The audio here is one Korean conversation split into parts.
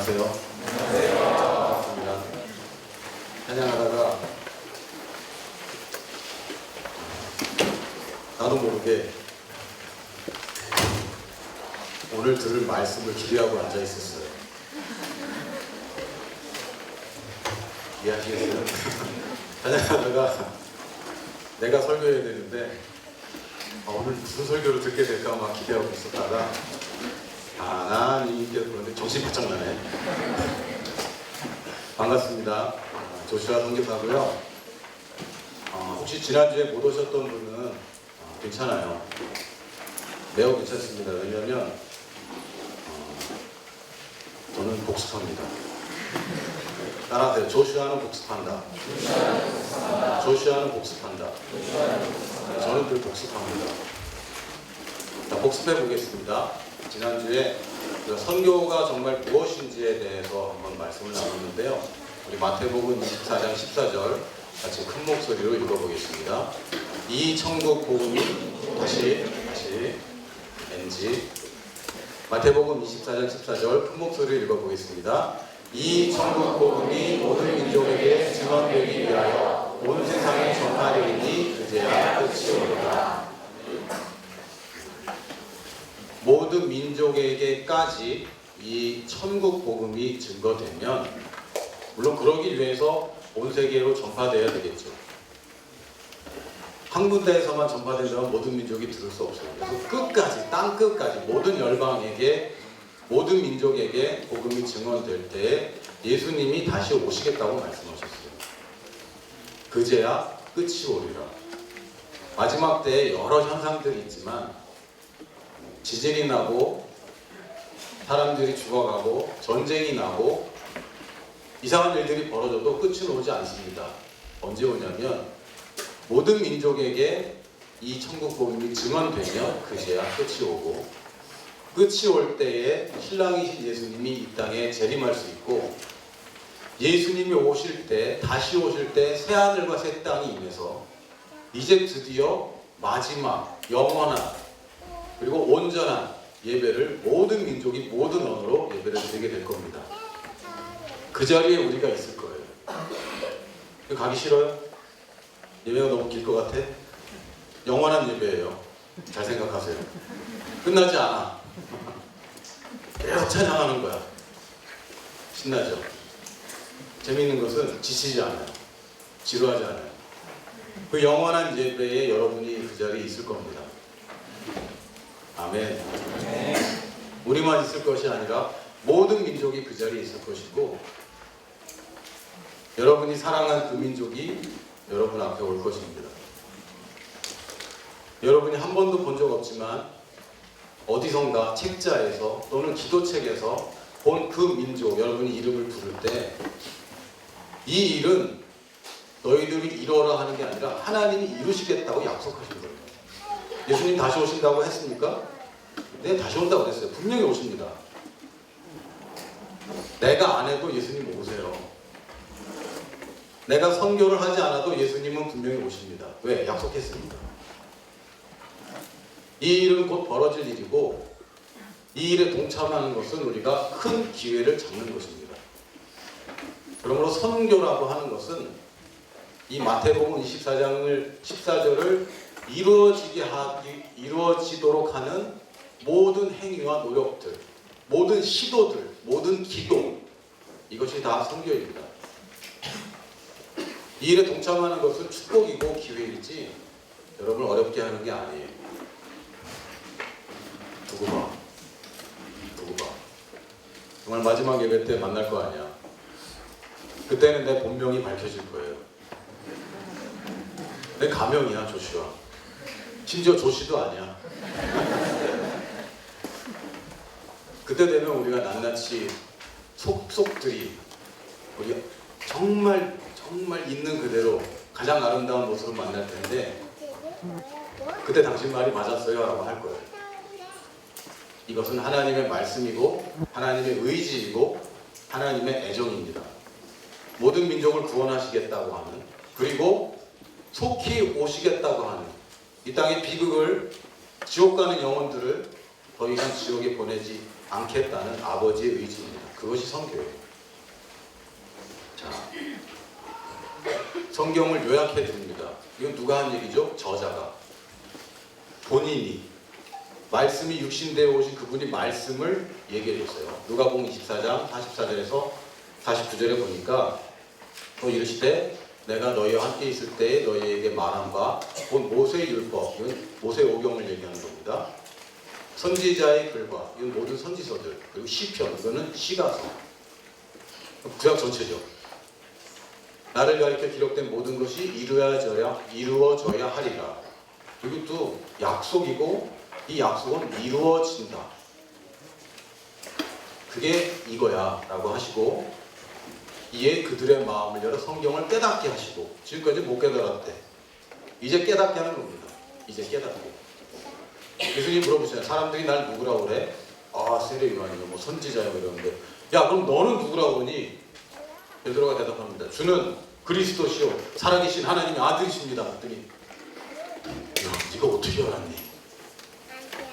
안녕하세요. 반갑습니다. 찬양하다가 나도 모르게 오늘 들을 말씀을 기대하고 앉아 있었어요. 이해하시겠어요? 찬양하다가 내가 설교해야 되는데 오늘 무슨 설교를 듣게 될까 막 기대하고 있었다가 하나님께서 그런데 정신이 바짝 나네. 반갑습니다. 조슈아 선교사고요. 혹시 지난주에 못 오셨던 분은 괜찮아요. 매우 괜찮습니다. 왜냐하면 저는 복습합니다. 따라하세요. 조슈아는 복습한다. 조슈아는 복습한다. 저는 늘 복습합니다. 자, 복습해 보겠습니다. 지난주에 선교가 정말 무엇인지에 대해서 한번 말씀을 나눴는데요. 우리 마태복음 24장 14절 같이 큰 목소리로 읽어보겠습니다. 이 천국 복음이 다시 NG 마태복음 24장 14절 큰 목소리로 읽어보겠습니다. 이 천국 복음이 모든 민족에게 증언되기 위하여 온 세상에 전파되리니 그제야 끝이 오리라. 모든 민족에게까지 이 천국 복음이 증거되면 물론 그러기 위해서 온 세계로 전파되어야 되겠죠. 한 군데에서만 전파된다면 모든 민족이 들을 수 없어요. 그래서 끝까지 땅 끝까지 모든 열방에게 모든 민족에게 복음이 증언될 때 예수님이 다시 오시겠다고 말씀하셨어요. 그제야 끝이 오리라. 마지막 때에 여러 현상들이 있지만 지진이 나고 사람들이 죽어가고 전쟁이 나고 이상한 일들이 벌어져도 끝은 오지 않습니다. 언제 오냐면 모든 민족에게 이 천국 복음이 증언되면 그제야 끝이 오고 끝이 올 때에 신랑이신 예수님이 이 땅에 재림할 수 있고 예수님이 오실 때 다시 오실 때 새하늘과 새 땅이 임해서 이제 드디어 마지막 영원한 그리고 온전한 예배를 모든 민족이 모든 언어로 예배를 드리게 될 겁니다. 그 자리에 우리가 있을 거예요. 가기 싫어요? 예배가 너무 길 것 같아? 영원한 예배예요. 잘 생각하세요. 끝나지 않아. 계속 찬양하는 거야. 신나죠? 재미있는 것은 지치지 않아요. 지루하지 않아요. 그 영원한 예배에 여러분이 그 자리에 있을 겁니다. 아멘. 우리만 있을 것이 아니라 모든 민족이 그 자리에 있을 것이고 여러분이 사랑한 그 민족이 여러분 앞에 올 것입니다. 여러분이 한 번도 본 적 없지만 어디선가 책자에서 또는 기도책에서 본 그 민족 여러분이 이름을 부를 때 이 일은 너희들이 이루어라 하는 게 아니라 하나님이 이루시겠다고 약속하신 거예요. 예수님 다시 오신다고 했습니까? 네, 다시 온다고 했어요. 분명히 오십니다. 내가 안 해도 예수님 오세요. 내가 선교를 하지 않아도 예수님은 분명히 오십니다. 왜? 약속했습니다. 이 일은 곧 벌어질 일이고 이 일에 동참하는 것은 우리가 큰 기회를 잡는 것입니다. 그러므로 선교라고 하는 것은 이 마태복음 24장을 14절을 이루어지도록 하는 모든 행위와 노력들, 모든 시도들, 모든 기도 이것이 다 선교입니다. 이 일에 동참하는 것은 축복이고 기회이지 여러분을 어렵게 하는 게 아니에요. 두고 봐. 정말 마지막 예배 때 만날 거 아니야. 그때는 내 본명이 밝혀질 거예요. 내 가명이야 조슈아. 심지어 조씨도 아니야. 그때 되면 우리가 낱낱이 속속들이 우리 정말 있는 그대로 가장 아름다운 모습을 만날 텐데 그때 당신 말이 맞았어요 라고 할 거예요. 이것은 하나님의 말씀이고 하나님의 의지이고 하나님의 애정입니다. 모든 민족을 구원하시겠다고 하는 그리고 속히 오시겠다고 하는 이 땅의 비극을 지옥 가는 영혼들을 더 이상 지옥에 보내지 않겠다는 아버지의 의지입니다. 그것이 선교예요. 자, 성경을 요약해 드립니다. 이건 누가 한 얘기죠? 저자가. 본인이. 말씀이 육신되어 오신 그분이 말씀을 얘기해 줬어요. 누가복음 24장 44절에서 49절에 보니까 또 이르시되 내가 너희와 함께 있을 때에 너희에게 말한 바 곧 모세의 율법, 이건 모세의 오경을 얘기하는 겁니다. 선지자의 글과, 이건 모든 선지서들, 그리고 시편, 이거는 시가서, 구약 전체죠. 나를 가리켜 기록된 모든 것이 이루어져야 하리라. 이것도 약속이고 이 약속은 이루어진다. 그게 이거야 라고 하시고, 이에 그들의 마음을 열어 성경을 깨닫게 하시고, 지금까지 못 깨달았대. 이제 깨닫게 하는 겁니다. 이제 깨닫게. 예수님 물어보세요. 사람들이 날 누구라고 그래? 아, 세례 요한이요, 뭐 선지자요 이러는데, 야 그럼 너는 누구라고 하니? 베드로가 대답합니다. 주는 그리스도시요 살아계신 하나님의 아들이십니다. 그랬더니, 야 네가 어떻게 알았니?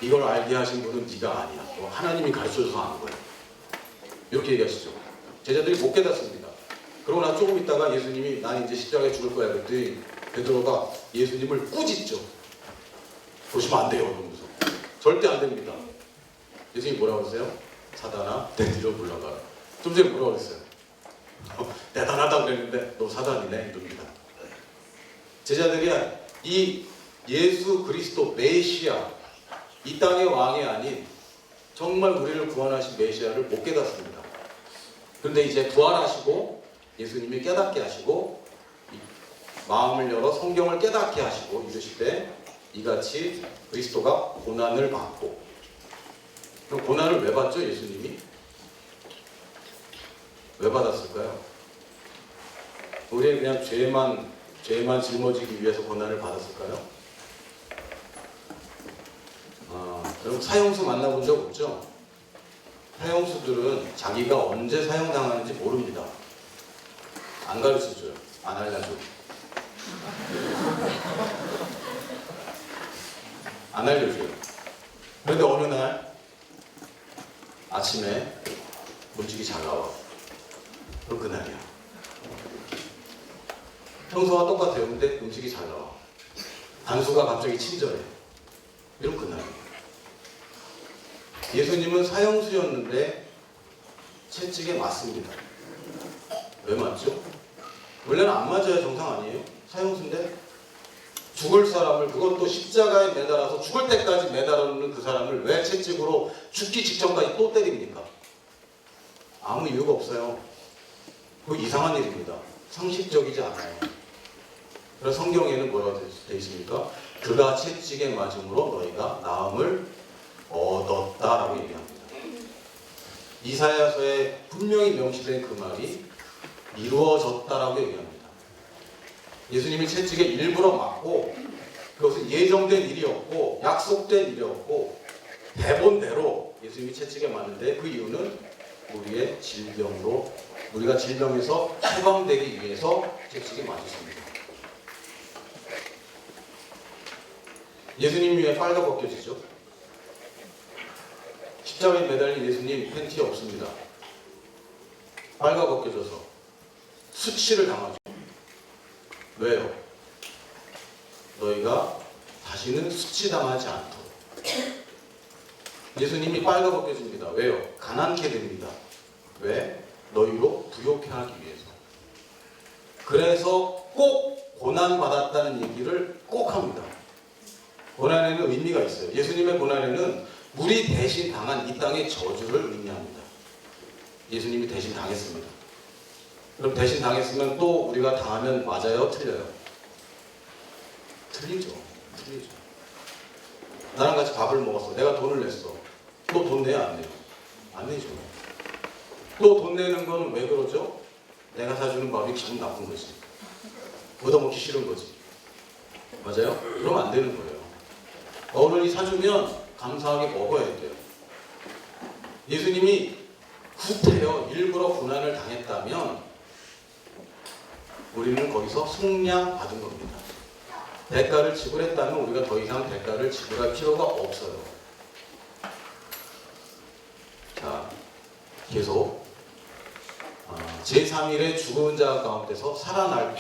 이걸 알게 하신 분은 네가 아니야. 하나님이 가르쳐줘서 아는 거야. 이렇게 얘기하시죠. 제자들이 못 깨닫습니다. 그러고 나 조금 있다가 예수님이 난 이제 십자가에 죽을 거야 그랬더니 베드로가 예수님을 꾸짖죠. 보시면 안 돼요. 그러면서. 절대 안 됩니다. 예수님이 뭐라고 하세요? 사단아 내 뒤로 물러가라. 좀 전에 뭐라고 그랬어요? 대단하다고 그랬는데 너 사단이네 이럽니다. 제자들이 이 예수 그리스도 메시아, 이 땅의 왕이 아닌 정말 우리를 구원하신 메시아를 못 깨닫습니다. 그런데 이제 부활하시고 예수님이 깨닫게 하시고 마음을 열어 성경을 깨닫게 하시고 이르시되 이같이 그리스도가 고난을 받고. 그럼 고난을 왜 받죠? 예수님이 왜 받았을까요? 우리는 그냥 죄만 짊어지기 위해서 고난을 받았을까요? 여러분 사형수 만나본 적 없죠? 사형수들은 자기가 언제 사형당하는지 모릅니다. 안 가르쳐줘요. 안 알려줘요. 안 알려줘요. 그런데 어느 날 아침에 음식이 잘 나와. 그럼 그날이야. 평소와 똑같아요. 근데 음식이 잘 나와. 단수가 갑자기 친절해. 이런 그날이에요. 예수님은 사형수였는데 채찍에 맞습니다. 왜 맞죠? 원래는 안 맞아야 정상 아니에요? 사형수인데 죽을 사람을, 그것도 십자가에 매달아서 죽을 때까지 매달아놓는 그 사람을 왜 채찍으로 죽기 직전까지 또 때립니까? 아무 이유가 없어요. 그거 이상한 일입니다. 상식적이지 않아요. 그래서 성경에는 뭐라고 되어 있습니까? 그가 채찍에 맞음으로 너희가 나음을 얻었다라고 얘기합니다. 이사야서에 분명히 명시된 그 말이 이루어졌다라고 얘기합니다. 예수님이 채찍에 일부러 맞고 그것은 예정된 일이었고 약속된 일이었고 대본대로 예수님이 채찍에 맞는데 그 이유는 우리의 질병으로, 우리가 질병에서 해방되기 위해서 채찍에 맞으십니다. 예수님 위에 빨가 벗겨지죠. 십자가에 매달린 예수님 팬티 없습니다. 빨가 벗겨져서 수치를 당하죠. 왜요? 너희가 다시는 수치당하지 않도록. 예수님이 빨가 벗겨집니다. 왜요? 가난케 됩니다. 왜? 너희로 부욕해 하기 위해서. 그래서 꼭 고난받았다는 얘기를 꼭 합니다. 고난에는 의미가 있어요. 예수님의 고난에는 우리 대신 당한 이 땅의 저주를 의미합니다. 예수님이 대신 당했습니다. 그럼 대신 당했으면 또 우리가 당하면 맞아요? 틀려요? 틀리죠. 나랑 같이 밥을 먹었어. 내가 돈을 냈어. 또 돈 내요? 안 내요? 안 내죠. 또 돈 내는 건 왜 그러죠? 내가 사주는 밥이 기분 나쁜 거지. 얻어먹기 싫은 거지. 맞아요? 그러면 안 되는 거예요. 어른이 사주면 감사하게 먹어야 돼요. 예수님이 구태여 일부러 고난을 당했다면 우리는 거기서 속량받은 겁니다. 대가를 지불했다면 우리가 더 이상 대가를 지불할 필요가 없어요. 자, 계속 제3일에 죽은 자 가운데서 살아날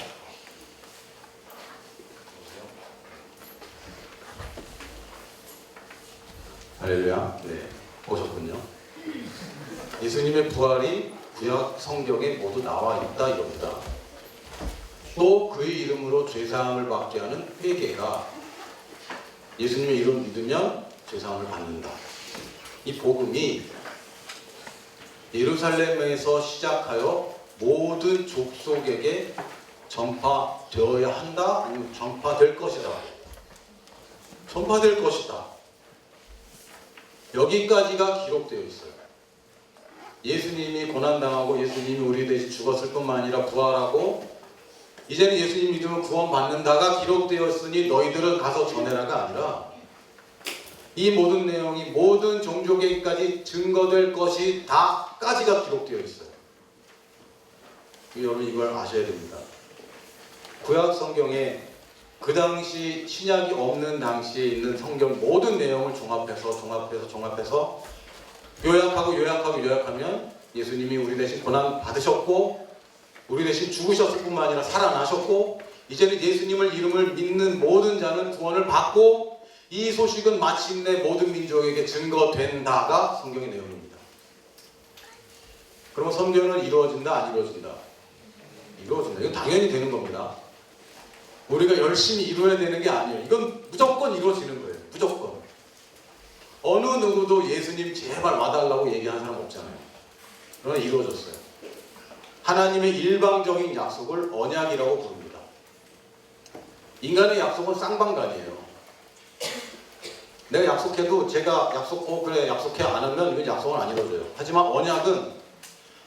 할렐루야. 네, 오셨군요. 예수님의 부활이 구약 성경에 모두 나와 있다 이겁니다. 또 그의 이름으로 죄사함을 받게 하는 회개가 예수님의 이름 믿으면 죄사함을 받는다. 이 복음이 예루살렘에서 시작하여 모든 족속에게 전파되어야 한다? 아니면 전파될 것이다. 전파될 것이다. 여기까지가 기록되어 있어요. 예수님이 고난당하고 예수님이 우리 대신 죽었을 뿐만 아니라 부활하고 이제는 예수님 믿으면 구원받는다가 기록되었으니 너희들은 가서 전해라가 아니라 이 모든 내용이 모든 종족에게까지 증거될 것이 다까지가 기록되어 있어요. 여러분 이걸 아셔야 됩니다. 구약 성경에 그 당시 신약이 없는 당시에 있는 성경 모든 내용을 종합해서 요약하면 예수님이 우리 대신 고난 받으셨고 우리 대신 죽으셨을 뿐만 아니라 살아나셨고 이제는 예수님을 이름을 믿는 모든 자는 구원을 받고 이 소식은 마침내 모든 민족에게 증거된다가 성경의 내용입니다. 그러면 선교는 이루어진다 안 이루어진다? 이루어진다. 이건 당연히 되는 겁니다. 우리가 열심히 이루어야 되는 게 아니에요. 이건 무조건 이루어지는 거예요. 무조건. 어느 누구도 예수님 제발 와달라고 얘기하는 사람 없잖아요. 그러나 이루어졌어요. 하나님의 일방적인 약속을 언약이라고 부릅니다. 인간의 약속은 쌍방간이에요. 내가 약속해도 제가 그래 약속해 안 하면 이건 약속은 안 이루어져요. 하지만 언약은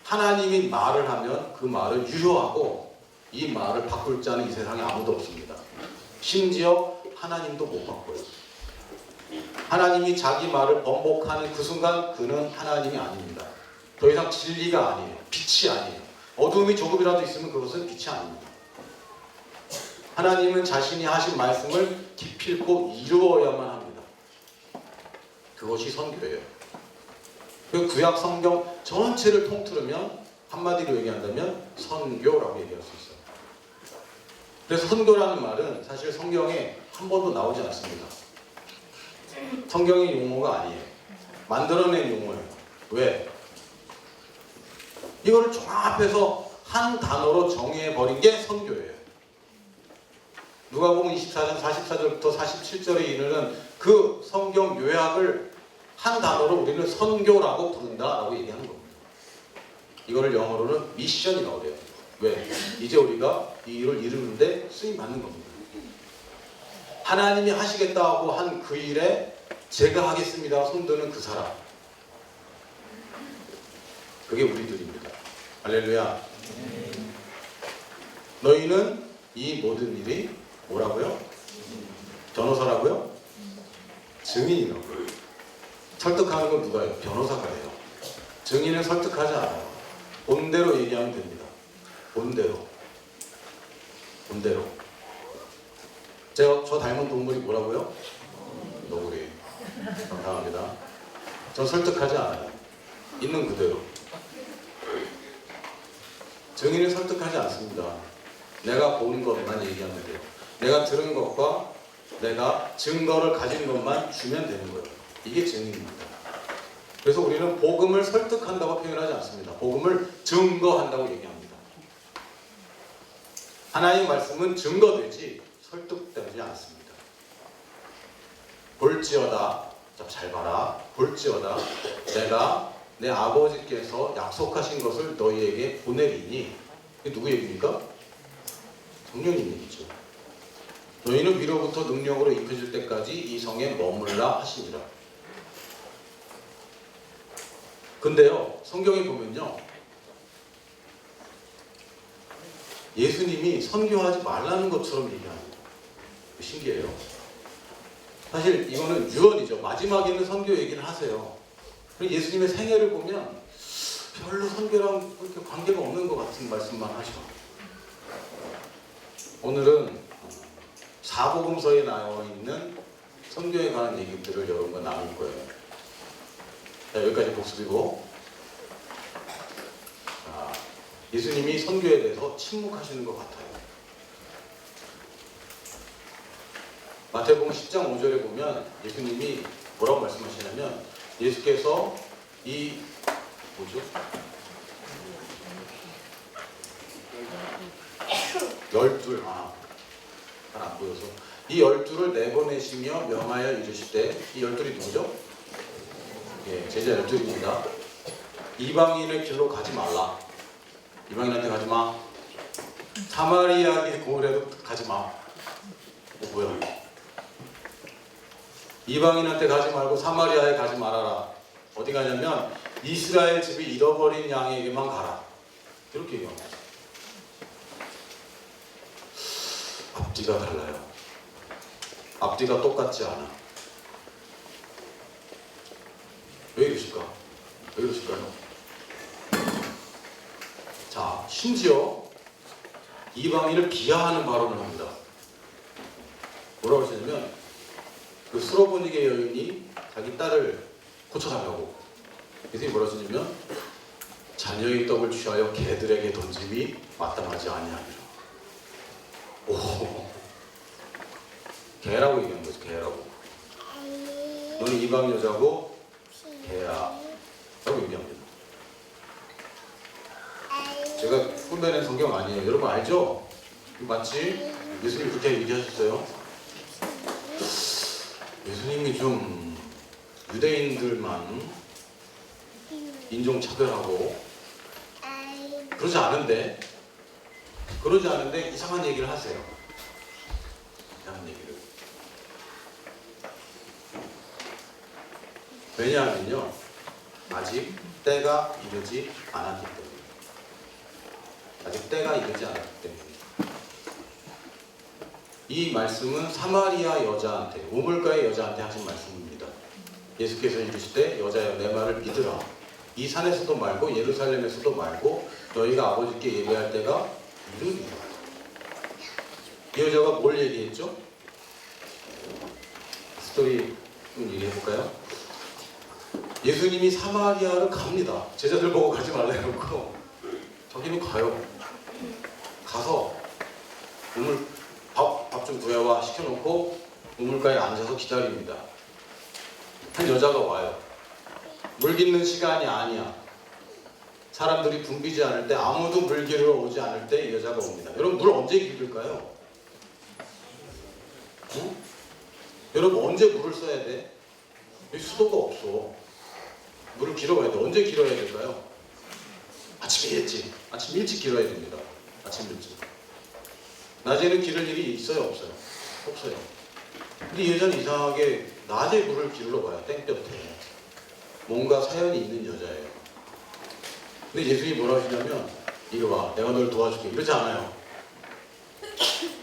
하나님이 말을 하면 그 말을 유효하고 이 말을 바꿀 자는 이 세상에 아무도 없습니다. 심지어 하나님도 못 바꿔요. 하나님이 자기 말을 번복하는 그 순간 그는 하나님이 아닙니다. 더 이상 진리가 아니에요. 빛이 아니에요. 어둠이 조금이라도 있으면 그것은 빛이 아닙니다. 하나님은 자신이 하신 말씀을 기필코 이루어야만 합니다. 그것이 선교예요. 그 구약 성경 전체를 통틀으면 한마디로 얘기한다면 선교라고 얘기할 수 있어요. 그래서 선교라는 말은 사실 성경에 한 번도 나오지 않습니다. 성경의 용어가 아니에요. 만들어낸 용어예요. 왜? 이거를 종합해서 한 단어로 정의해버린 게 선교예요. 누가복음 24장 44절부터 47절에 이르는 그 성경 요약을 한 단어로 우리는 선교라고 부른다라고 얘기하는 겁니다. 이거를 영어로는 미션이라고 그래요. 왜? 이제 우리가 이 일을 이루는데 쓰임받는 겁니다. 하나님이 하시겠다고 한 그 일에 제가 하겠습니다. 손드는 그 사람. 그게 우리들입니다. 할렐루야. 너희는 이 모든 일이 뭐라고요? 변호사라고요? 증인이라고요. 설득하는 건 누가요? 변호사가 해요. 증인은 설득하지 않아요. 본대로 얘기하면 됩니다. 본대로. 저 닮은 동물이 뭐라고요? 너구리. 감사합니다. 전 설득하지 않아요. 있는 그대로. 증인을 설득하지 않습니다. 내가 본 것만 얘기하면 돼요. 내가 들은 것과 내가 증거를 가진 것만 주면 되는 거예요. 이게 증인입니다. 그래서 우리는 복음을 설득한다고 표현하지 않습니다. 복음을 증거한다고 얘기합니다. 하나님의 말씀은 증거되지 설득되지 않습니다. 볼지어다, 잘 봐라. 볼지어다 내가 내 아버지께서 약속하신 것을 너희에게 보내리니. 이게 누구 얘기입니까? 성령님 얘기죠. 너희는 위로부터 능력으로 입혀질 때까지 이 성에 머물라 하시니라. 근데요, 성경에 보면요, 예수님이 선교하지 말라는 것처럼 얘기합니다. 신기해요. 사실 이거는 유언이죠. 마지막에는 선교 얘기를 하세요. 그리고 예수님의 생애를 보면 별로 선교랑 그렇게 관계가 없는 것 같은 말씀만 하셔. 오늘은 사복음서에 나와 있는 선교에 관한 얘기들을 여러분과 나눌 거예요. 자, 여기까지 복습이고, 자, 예수님이 선교에 대해서 침묵하시는 것 같아요. 마태복음 10장 5절에 보면 예수님이 뭐라고 말씀하시냐면, 예수께서 이 뭐죠? 열둘, 잘 안 보여서, 이 열둘을 내보내시며 명하여 이르시되, 이 열둘이 누구죠? 예, 제자 열둘입니다. 이방인의 길로 가지 말라. 이방인한테 가지 마. 사마리아의 고을에도 가지 마. 뭐야? 이방인한테 가지 말고 사마리아에 가지 말아라. 어디 가냐면 이스라엘 집이 잃어버린 양에게만 가라. 이렇게 얘기합니다. 앞뒤가 달라요. 앞뒤가 똑같지 않아. 왜 이러실까? 왜 이러실까요? 자, 심지어 이방인을 비하하는 발언을 합니다. 뭐라고 하시냐면, 그 수로보니게 여인이 자기 딸을 고쳐달라고, 예수님이 뭐라고 하시냐면, 자녀의 떡을 취하여 개들에게 던짐이 마땅하지 아니하니라. 오, 개라고 얘기하는 거죠. 개라고. 너는 이방 여자고 개야 라고 얘기합니다. 제가 흉내낸 성경 아니에요. 여러분 알죠? 맞지? 예수님이 그렇게 얘기하셨어요. 예수님이 좀 유대인들만 인종차별하고 그러지 않은데 이상한 얘기를 하세요. 이상한 얘기를. 왜냐하면요, 아직 때가 이르지 않았기 때문에. 아직 때가 이르지 않았기 때문에. 이 말씀은 사마리아 여자한테, 우물가의 여자한테 하신 말씀입니다. 예수께서 이르시되, 여자여 내 말을 믿으라. 이 산에서도 말고 예루살렘에서도 말고 너희가 아버지께 예배할 때가 이르니라. 이 여자가 뭘 얘기했죠? 스토리 좀 얘기해볼까요? 예수님이 사마리아를 갑니다. 제자들 보고 가지 말라 해놓고 저기는 가요. 가서 밥 좀 구해와 시켜놓고 우물가에 앉아서 기다립니다. 한 여자가 와요. 물 깃는 시간이 아니야. 사람들이 붐비지 않을 때, 아무도 물 기르러 오지 않을 때 이 여자가 옵니다. 여러분, 물 언제 기를까요? 응? 여러분, 언제 물을 써야 돼? 여기 수도가 없어. 물을 길어야 돼. 언제 길어야 될까요? 아침 일찍 길어야 됩니다. 아침 일찍. 낮에는 기를 일이 있어요, 없어요? 없어요. 근데 이 여자는 이상하게 낮에 물을 기르러 가요. 땡볕에. 뭔가 사연이 있는 여자예요. 근데 예수님이 뭐라고 하시냐면, 이거 봐, 내가 널 도와줄게. 이러지 않아요.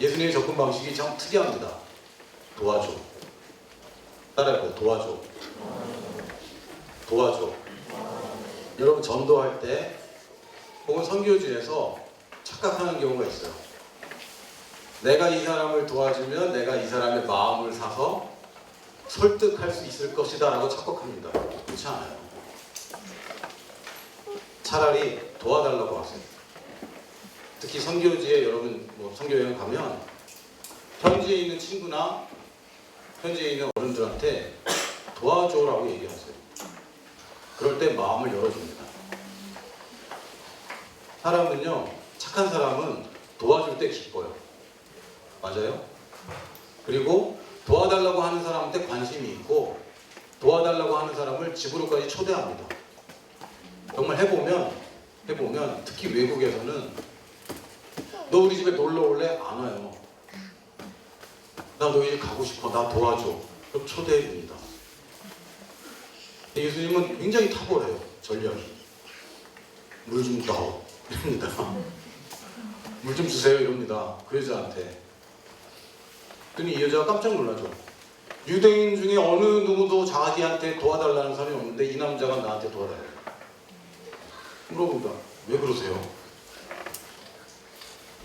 예수님의 접근 방식이 참 특이합니다. 도와줘. 따라해봐요. 도와줘. 도와줘. 여러분, 전도할 때 혹은 선교지에서 착각하는 경우가 있어요. 내가 이 사람을 도와주면 내가 이 사람의 마음을 사서 설득할 수 있을 것이다 라고 착각합니다. 그렇지 않아요. 차라리 도와달라고 하세요. 특히 선교지에 여러분 선교여행 가면 현지에 있는 친구나 현지에 있는 어른들한테 도와줘라고 얘기하세요. 그럴 때 마음을 열어줍니다. 사람은요, 착한 사람은 도와줄 때 기뻐요. 맞아요? 그리고 도와달라고 하는 사람한테 관심이 있고 도와달라고 하는 사람을 집으로까지 초대합니다. 정말 해보면 특히 외국에서는 너 우리 집에 놀러 올래? 안 와요. 나 너희 집 가고 싶어. 나 도와줘. 그럼 초대해줍니다. 예수님은 굉장히 탁월해요. 전략이. 물 좀 줘. 이럽니다. 물 좀 주세요. 이럽니다. 그 여자한테. 그랬더니 이 여자가 깜짝 놀라죠. 유대인 중에 어느 누구도 자기한테 도와달라는 사람이 없는데 이 남자가 나한테 도와달라고. 물어봅니다. 왜 그러세요?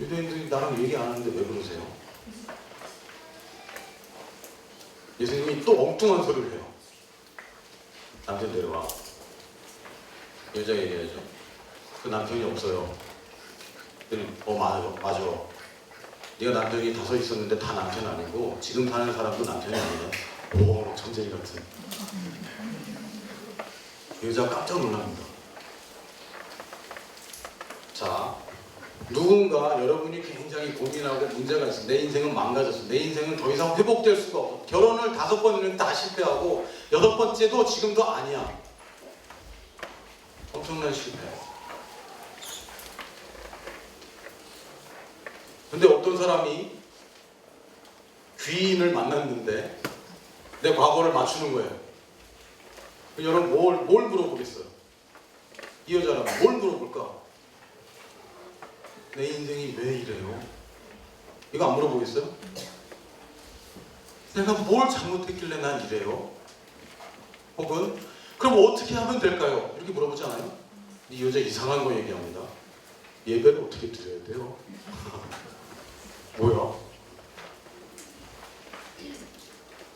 유대인들이 나랑 얘기 안 하는데 왜 그러세요? 예수님이 또 엉뚱한 소리를 해요. 남편 데려와. 여자 얘기하죠. 그 남편이 없어요. 맞아. 네가 남편이 5 있었는데 다 남편 아니고 지금 사는 사람도 남편이 아니네. 오, 전쟁이 같은. 여자 깜짝 놀랍니다. 자, 누군가 여러분이 굉장히 고민하고 문제가 있어. 내 인생은 망가졌어. 내 인생은 더 이상 회복될 수가 없어. 결혼을 5번은 다 실패하고 8번째도 지금도 아니야. 엄청난 실패. 근데 어떤 사람이 귀인을 만났는데 내 과거를 맞추는 거예요. 여러분 뭘 물어보겠어요? 이 여자라면 뭘 물어볼까? 내 인생이 왜 이래요? 이거 안 물어보겠어요? 내가 뭘 잘못했길래 난 이래요? 혹은 그럼 어떻게 하면 될까요? 이렇게 물어보지 않아요? 이 여자 이상한 거 얘기합니다. 예배를 어떻게 드려야 돼요? 뭐야?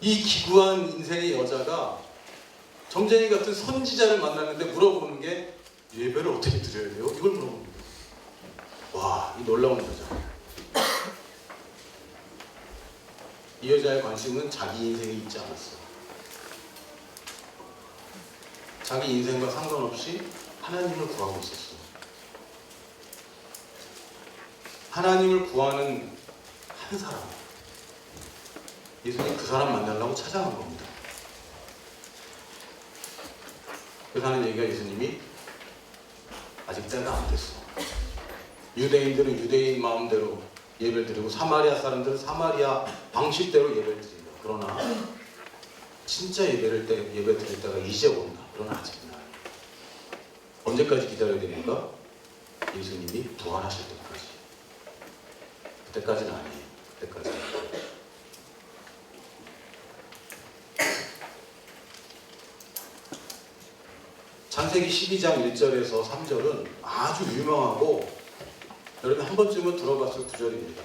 이 기구한 인생의 여자가 점쟁이 같은 선지자를 만났는데 물어보는 게 예배를 어떻게 드려야 돼요? 이걸 물어보는 거예요. 와, 이 놀라운 여자. 이 여자의 관심은 자기 인생에 있지 않았어요. 자기 인생과 상관없이 하나님을 구하고 있었어요. 하나님을 구하는 한 사람, 예수님 그 사람 만나려고 찾아간 겁니다. 그래서 하는 얘기가 예수님이 아직 때가 안 됐어. 유대인들은 유대인 마음대로 예배를 드리고 사마리아 사람들은 사마리아 방식대로 예배를 드린다. 그러나 진짜 예배 드릴 때가 이제 온다. 그러나 아직은 아니에요. 언제까지 기다려야 됩니까? 예수님이 부활하실 때까지. 그때까지는 아니에요. 그때까지는. 창세기 12장 1절에서 3절은 아주 유명하고 여러분 한 번쯤은 들어봤을 구절입니다.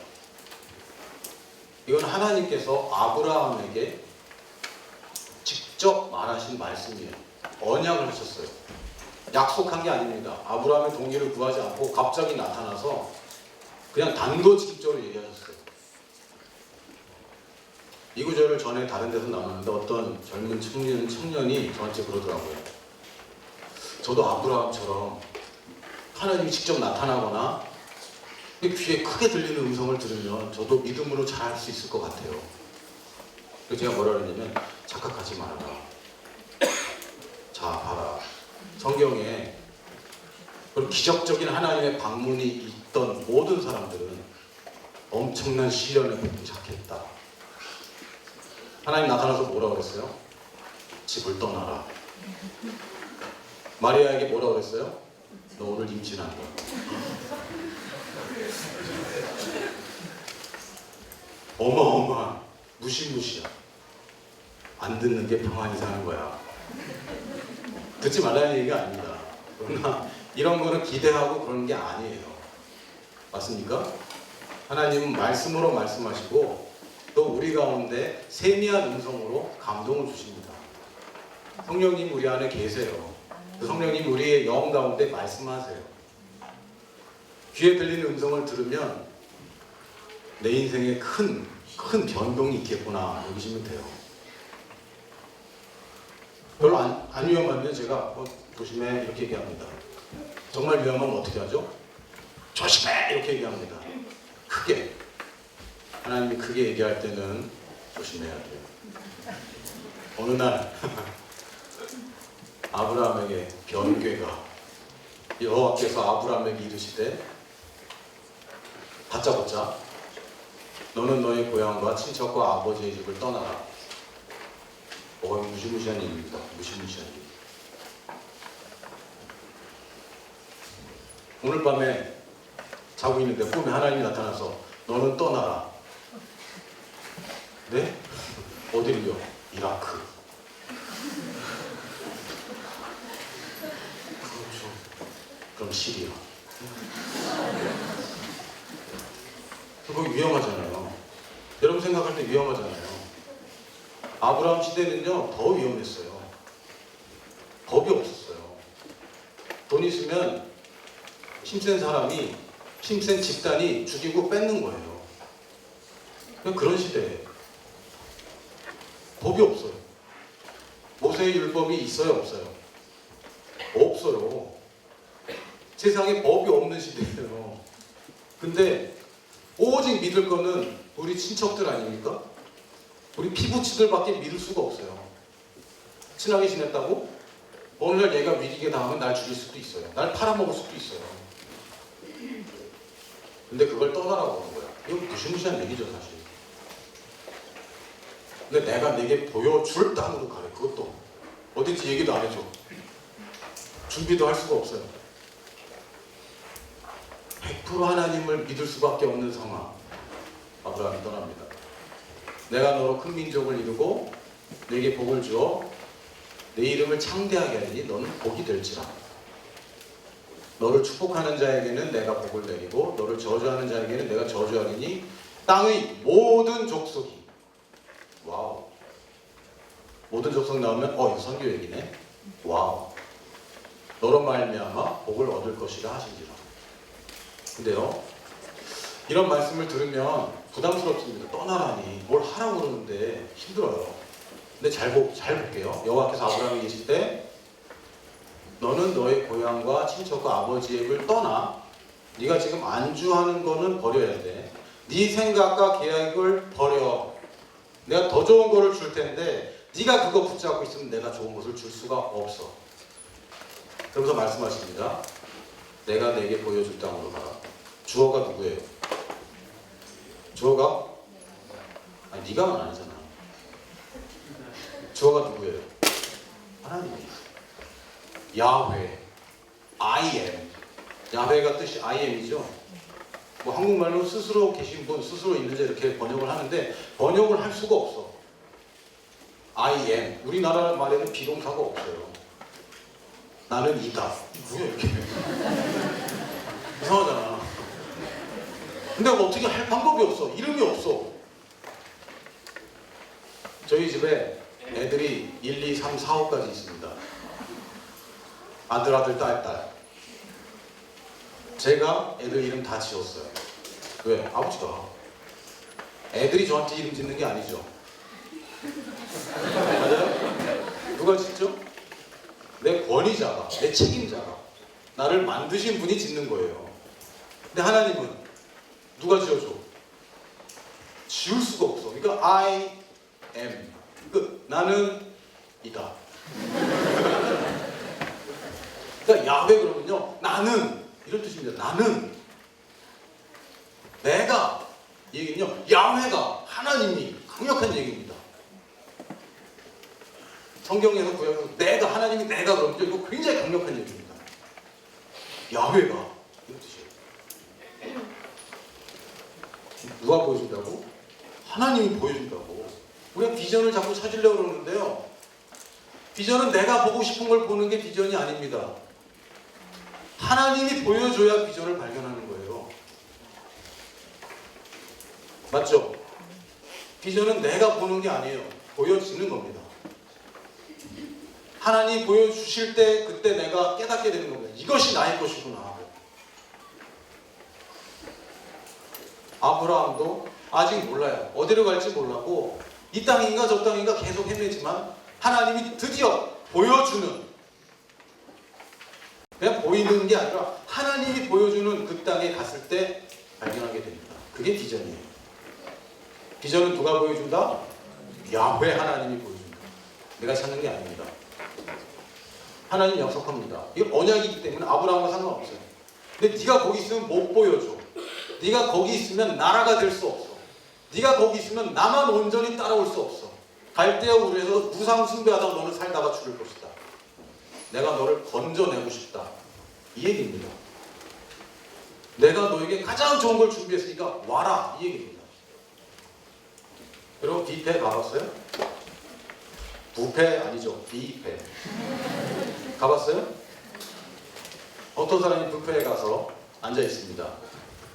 이건 하나님께서 아브라함에게 직접 말하신 말씀이에요. 언약을 하셨어요. 약속한 게 아닙니다. 아브라함의 동의를 구하지 않고 갑자기 나타나서 그냥 단도직입적으로 얘기하셨어요. 이 구절을 전에 다른 데서 나눴는데 어떤 젊은 청년이 저한테 그러더라고요. 저도 아브라함처럼 하나님이 직접 나타나거나 귀에 크게 들리는 음성을 들으면 저도 믿음으로 잘할 수 있을 것 같아요. 그래서 제가 뭐라 그러냐면 착각하지 말아라. 자, 봐라. 성경에 그런 기적적인 하나님의 방문이 있던 모든 사람들은 엄청난 시련에 봉착했다. 하나님 나타나서 뭐라 그랬어요? 집을 떠나라. 마리아에게 뭐라 그랬어요? 너 오늘 임신한다. 어마어마한 무시무시야. 안 듣는 게 평안히 사는 거야. 듣지 말라는 얘기가 아닙니다. 그러나 이런 거는 기대하고 그런 게 아니에요. 맞습니까? 하나님은 말씀으로 말씀하시고 또 우리 가운데 세미한 음성으로 감동을 주십니다. 성령님 우리 안에 계세요. 그 성령님 우리의 영 가운데 말씀하세요. 귀에 들리는 음성을 들으면 내 인생에 큰 변동이 있겠구나 여기시면 돼요. 별로 안 위험하면 제가 조심해 이렇게 얘기합니다. 정말 위험하면 어떻게 하죠? 조심해 이렇게 얘기합니다. 크게. 하나님이 크게 얘기할 때는 조심해야 돼요. 어느 날 아브라함에게 변괴가 여호와께서 아브라함에게 이르시되 다짜고짜 너는 너의 고향과 친척과 아버지의 집을 떠나라. 무시무시한 일입니다. 무시무시한 일. 오늘 밤에 자고 있는데 꿈에 하나님이 나타나서 너는 떠나라. 네? 어디를요? 이라크. 그렇죠. 그럼 시리아. 그거 위험하잖아요. 여러분 생각할 때 위험하잖아요. 아브라함 시대는요 더 위험했어요. 겁이 없었어요. 돈 있으면 힘센 사람이 힘센 집단이 죽이고 뺏는 거예요. 그냥 그런 시대에 법이 없어요. 모세의 율법이 있어요, 없어요? 없어요. 세상에 법이 없는 시대예요. 근데 오직 믿을 거는 우리 친척들 아닙니까? 우리 피부치들밖에 믿을 수가 없어요. 친하게 지냈다고? 어느 날 얘가 위기게 당하면 날 죽일 수도 있어요. 날 팔아먹을 수도 있어요. 근데 그걸 떠나라고 하는 거야. 이거 무시무시한 얘기죠, 사실. 근데 내가 내게 보여줄 땅으로 가래. 그것도 어딘지 얘기도 안 해줘. 준비도 할 수가 없어요. 100% 하나님을 믿을 수밖에 없는 상황. 아브라함이 떠납니다. 내가 너로 큰 민족을 이루고 내게 복을 주어 내 이름을 창대하게 하리니 너는 복이 될지라. 너를 축복하는 자에게는 내가 복을 내리고 너를 저주하는 자에게는 내가 저주하리니 땅의 모든 족속이. 와우. 모든 족속 나오면 이거 선교 얘기네. 와우. 너로 말미암아 복을 얻을 것이라 하신지라. 근데요, 이런 말씀을 들으면 부담스럽습니다. 떠나라니 뭘 하라고 그러는데 힘들어요. 근데 잘 볼게요. 여호와께서 아브라함이 계실 때 너는 너의 고향과 친척과 아버지의 집을 떠나. 네가 지금 안주하는 거는 버려야 돼. 네 생각과 계획을 버려. 내가 더 좋은 거를 줄 텐데 네가 그거 붙잡고 있으면 내가 좋은 것을 줄 수가 없어. 그러면서 말씀하십니다. 내가 내게 보여줄 땅으로 가라. 주어가 누구예요? 주어가? 아니 네가만 아니잖아. 주어가 누구예요? 하나님이에요. 야훼, I am. 야훼가 뜻이 I am이죠. 뭐 한국말로 스스로 계신 분, 스스로 있는 자 이렇게 번역을 하는데 번역을 할 수가 없어. I am. 우리나라 말에는 비동사가 없어요. 나는 이다. 뭐야 이렇게. 이상하잖아. 근데 어떻게 할 방법이 없어. 이름이 없어. 저희 집에 애들이 1, 2, 3, 4, 5까지 있습니다. 아들, 딸. 제가 애들 이름 다 지었어요. 왜? 아버지가. 애들이 저한테 이름 짓는 게 아니죠. 맞아요? 누가 짓죠? 내 권위자가, 내 책임자가, 나를 만드신 분이 짓는 거예요. 근데 하나님은 누가 지어줘? 지울 수가 없어. 그러니까 I am. 나는 이다. 그러니까 야훼 그러면요, 나는 이런 뜻입니다. 나는, 내가, 이 얘기는요, 야훼가, 하나님이 강력한 얘기입니다. 성경에서 구약에서 내가, 하나님이 내가 그러면 이거 굉장히 강력한 얘기입니다. 야훼가 이런 뜻이에요. 누가 보여준다고? 하나님이 보여준다고. 우리가 비전을 자꾸 찾으려고 그러는데요, 비전은 내가 보고 싶은 걸 보는 게 비전이 아닙니다. 하나님이 보여줘야 비전을 발견하는 거예요. 맞죠? 비전은 내가 보는 게 아니에요. 보여지는 겁니다. 하나님이 보여주실 때 그때 내가 깨닫게 되는 겁니다. 이것이 나의 것이구나 하고. 아브라함도 아직 몰라요. 어디로 갈지 몰라고 이 땅인가 저 땅인가 계속 헤매지만 하나님이 드디어 보여주는, 그냥 보이는 게 아니라 하나님이 보여주는 그 땅에 갔을 때 발견하게 됩니다. 그게 비전이에요. 비전은 누가 보여준다? 야훼 하나님이 보여준다. 내가 찾는 게 아닙니다. 하나님 약속합니다. 이건 언약이기 때문에 아브라함과 상관없어요. 근데 네가 거기 있으면 못 보여줘. 네가 거기 있으면 나라가 될 수 없어. 네가 거기 있으면 나만 온전히 따라올 수 없어. 갈대아 우르에서 무상 숭배하다가 너는 살다가 죽을 것이다. 내가 너를 건져내고 싶다. 이 얘기입니다. 내가 너에게 가장 좋은 걸 준비했으니까 와라. 이 얘기입니다. 여러분 뷔페 가봤어요? 부페 아니죠. 뷔페. 가봤어요? 어떤 사람이 뷔페에 가서 앉아 있습니다.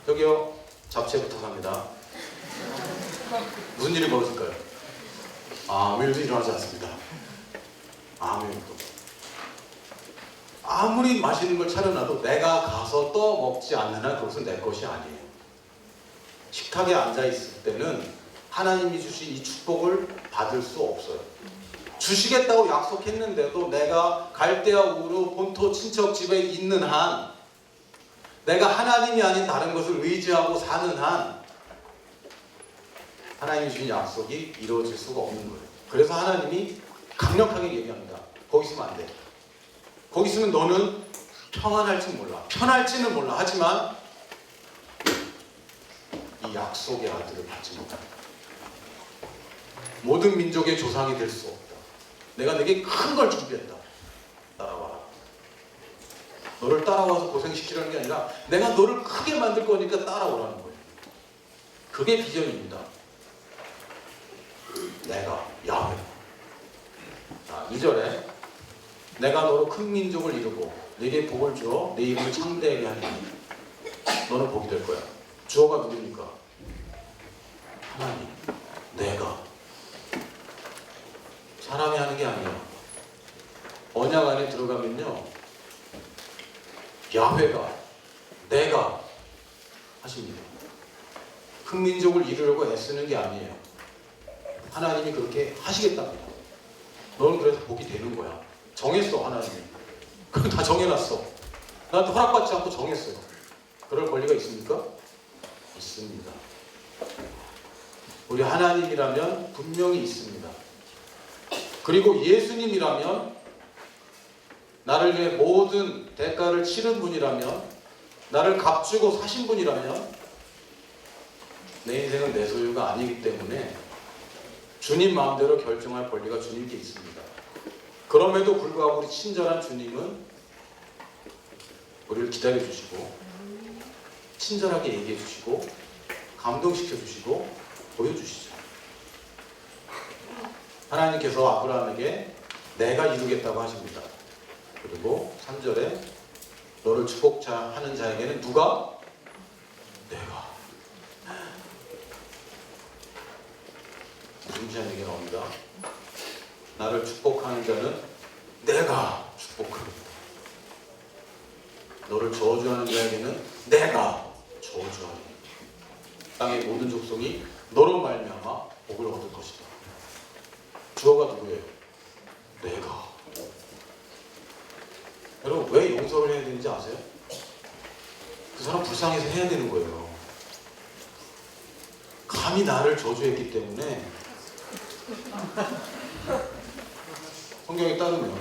저기요, 잡채부터 삽니다. 무슨 일이 벌어질까요? 아무 일도 일어나지 않습니다. 아무 일도. 아무리 맛있는 걸 차려놔도 내가 가서 떠먹지 않는 한 그것은 내 것이 아니에요. 식탁에 앉아있을 때는 하나님이 주신 이 축복을 받을 수 없어요. 주시겠다고 약속했는데도 내가 갈대아우로 본토 친척 집에 있는 한, 내가 하나님이 아닌 다른 것을 의지하고 사는 한 하나님이 주신 약속이 이루어질 수가 없는 거예요. 그래서 하나님이 강력하게 얘기합니다. 거기 있으면 안 돼. 거기 있으면 너는 평안할지 몰라, 편할지는 몰라. 하지만 이 약속의 아들을 받지 못한다. 모든 민족의 조상이 될 수 없다. 내가 내게 큰 걸 준비했다. 따라와라. 너를 따라와서 고생시키려는 게 아니라 내가 너를 크게 만들 거니까 따라오라는 거예요. 그게 비전입니다. 내가 야훼. 자, 2절에 내가 너로 큰 민족을 이루고 네게 복을 주어 네 이름을 창대하게 하리니 너는 복이 될 거야. 주어가 누굽니까? 하나님. 내가. 사람이 하는 게 아니에요. 언약 안에 들어가면요, 야훼가, 내가 하십니다. 큰 민족을 이루려고 애쓰는 게 아니에요. 하나님이 그렇게 하시겠답니다. 너는 그래서 복이 되는 거야. 정했어, 하나님이. 그럼 다 정해놨어. 나한테 허락받지 않고 정했어요. 그럴 권리가 있습니까? 있습니다. 우리 하나님이라면 분명히 있습니다. 그리고 예수님이라면, 나를 위해 모든 대가를 치른 분이라면, 나를 값주고 사신 분이라면 내 인생은 내 소유가 아니기 때문에 주님 마음대로 결정할 권리가 주님께 있습니다. 그럼에도 불구하고 우리 친절한 주님은 우리를 기다려주시고 친절하게 얘기해주시고 감동시켜주시고 보여주시죠. 하나님께서 아브라함에게 내가 이루겠다고 하십니다. 그리고 3절에 너를 축복자 하는 자에게는 누가? 내가. 무슨 무시한 얘기 나옵니다. 나를 축복하는 자는 내가 축복합니다. 너를 저주하는 자에게는 내가 저주하리. 땅의 모든 족속이 너로 말미암아 복을 얻을 것이다. 주어가 누구예요? 내가. 여러분, 왜 용서를 해야 되는지 아세요? 그 사람 불쌍해서 해야 되는 거예요. 감히 나를 저주했기 때문에, 성경에 따르면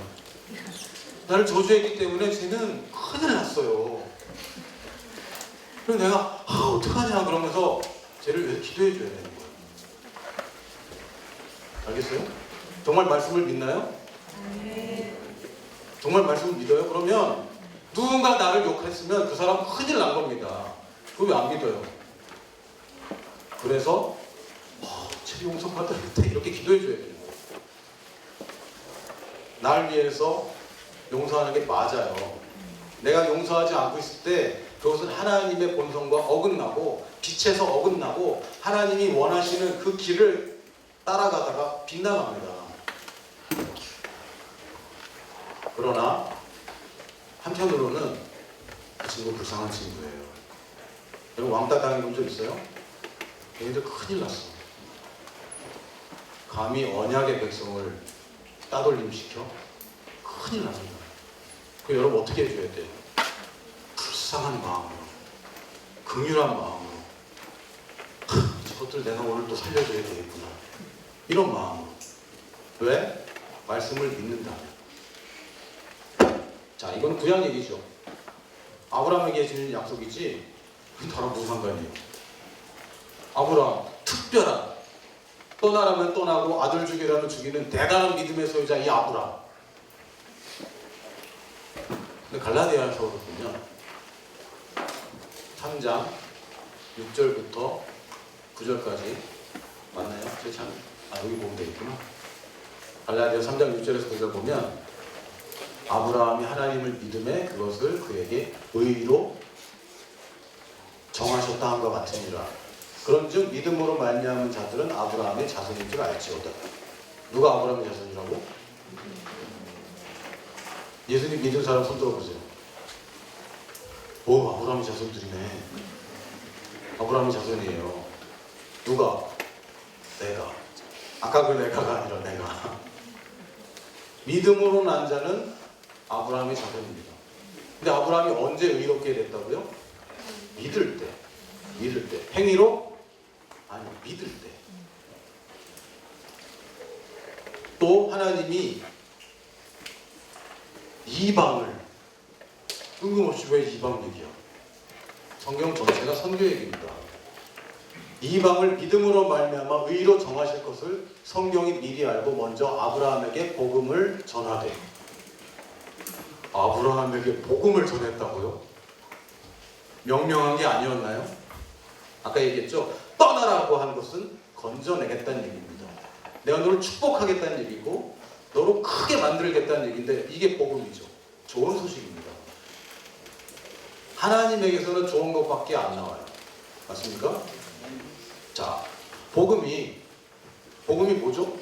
나를 저주했기 때문에 쟤는 큰일 났어요. 그래서 내가 어떡하냐 그러면서 쟤를 위해서 기도해 줘야 되는 거예요. 알겠어요? 정말 말씀을 믿나요? 정말 말씀을 믿어요? 그러면 누군가 나를 욕했으면 그 사람 큰일 난 겁니다. 그거 왜 안 믿어요? 그래서 쟤 용서받아야겠다 이렇게 기도해 줘야 돼요. 날 위해서 용서하는 게 맞아요. 내가 용서하지 않고 있을 때 그것은 하나님의 본성과 어긋나고 빛에서 어긋나고 하나님이 원하시는 그 길을 따라가다가 빗나갑니다. 그러나 한편으로는 그 친구 불쌍한 친구예요. 여러분, 왕따 당해 본 적 있어요? 얘네들 큰일 났어. 감히 언약의 백성을 따돌림시켜? 큰일 납니다. 그 여러분 어떻게 해줘야 돼요? 불쌍한 마음으로, 긍휼한 마음으로, 저것들 내가 오늘 또 살려줘야 되겠구나, 이런 마음으로. 왜? 말씀을 믿는다면. 자, 이건 구약 얘기죠. 아브라함에게 주는 약속이지 나랑 무슨 상관이에요? 아브라함, 특별한, 떠나라면 떠나고 아들 죽이라면 죽이는 대단한 믿음의 소유자 이 아브라함. 근데 갈라디아서를 보면 3장 6절부터 9절까지 맞나요? 여기 보면 되겠구나. 갈라디아 3장 6절에서 9절 보면 아브라함이 하나님을 믿음에 그것을 그에게 의로 정하셨다 함과 같으니라. 그런즉 믿음으로 말미암은 자들은 아브라함의 자손인 줄 알지어다. 누가 아브라함의 자손이라고? 예수님 믿은 사람 손 들어보세요. 오, 아브라함이 자손들이네. 아브라함이 자손이에요. 누가? 내가. 아까 그 내가가 아니라 내가. 믿음으로 난 자는 아브라함의 자손입니다. 근데 아브라함이 언제 의롭게 됐다고요? 믿을 때. 믿을 때. 행위로? 아니, 믿을 때. 또 하나님이 이방을, 뜬금없이 왜 이방 얘기야? 성경 전체가 선교 얘기입니다. 이방을 믿음으로 말미암아 의로 정하실 것을 성경이 미리 알고 먼저 아브라함에게 복음을 전하되. 아브라함에게 복음을 전했다고요? 명령한 게 아니었나요? 아까 얘기했죠? 떠나라고 한 것은 건져내겠다는 얘기입니다. 내가 너를 축복하겠다는 얘기고 너로 크게 만들겠다는 얘기인데 이게 복음이죠. 좋은 소식입니다. 하나님에게서는 좋은 것밖에 안 나와요. 맞습니까? 자, 복음이 뭐죠?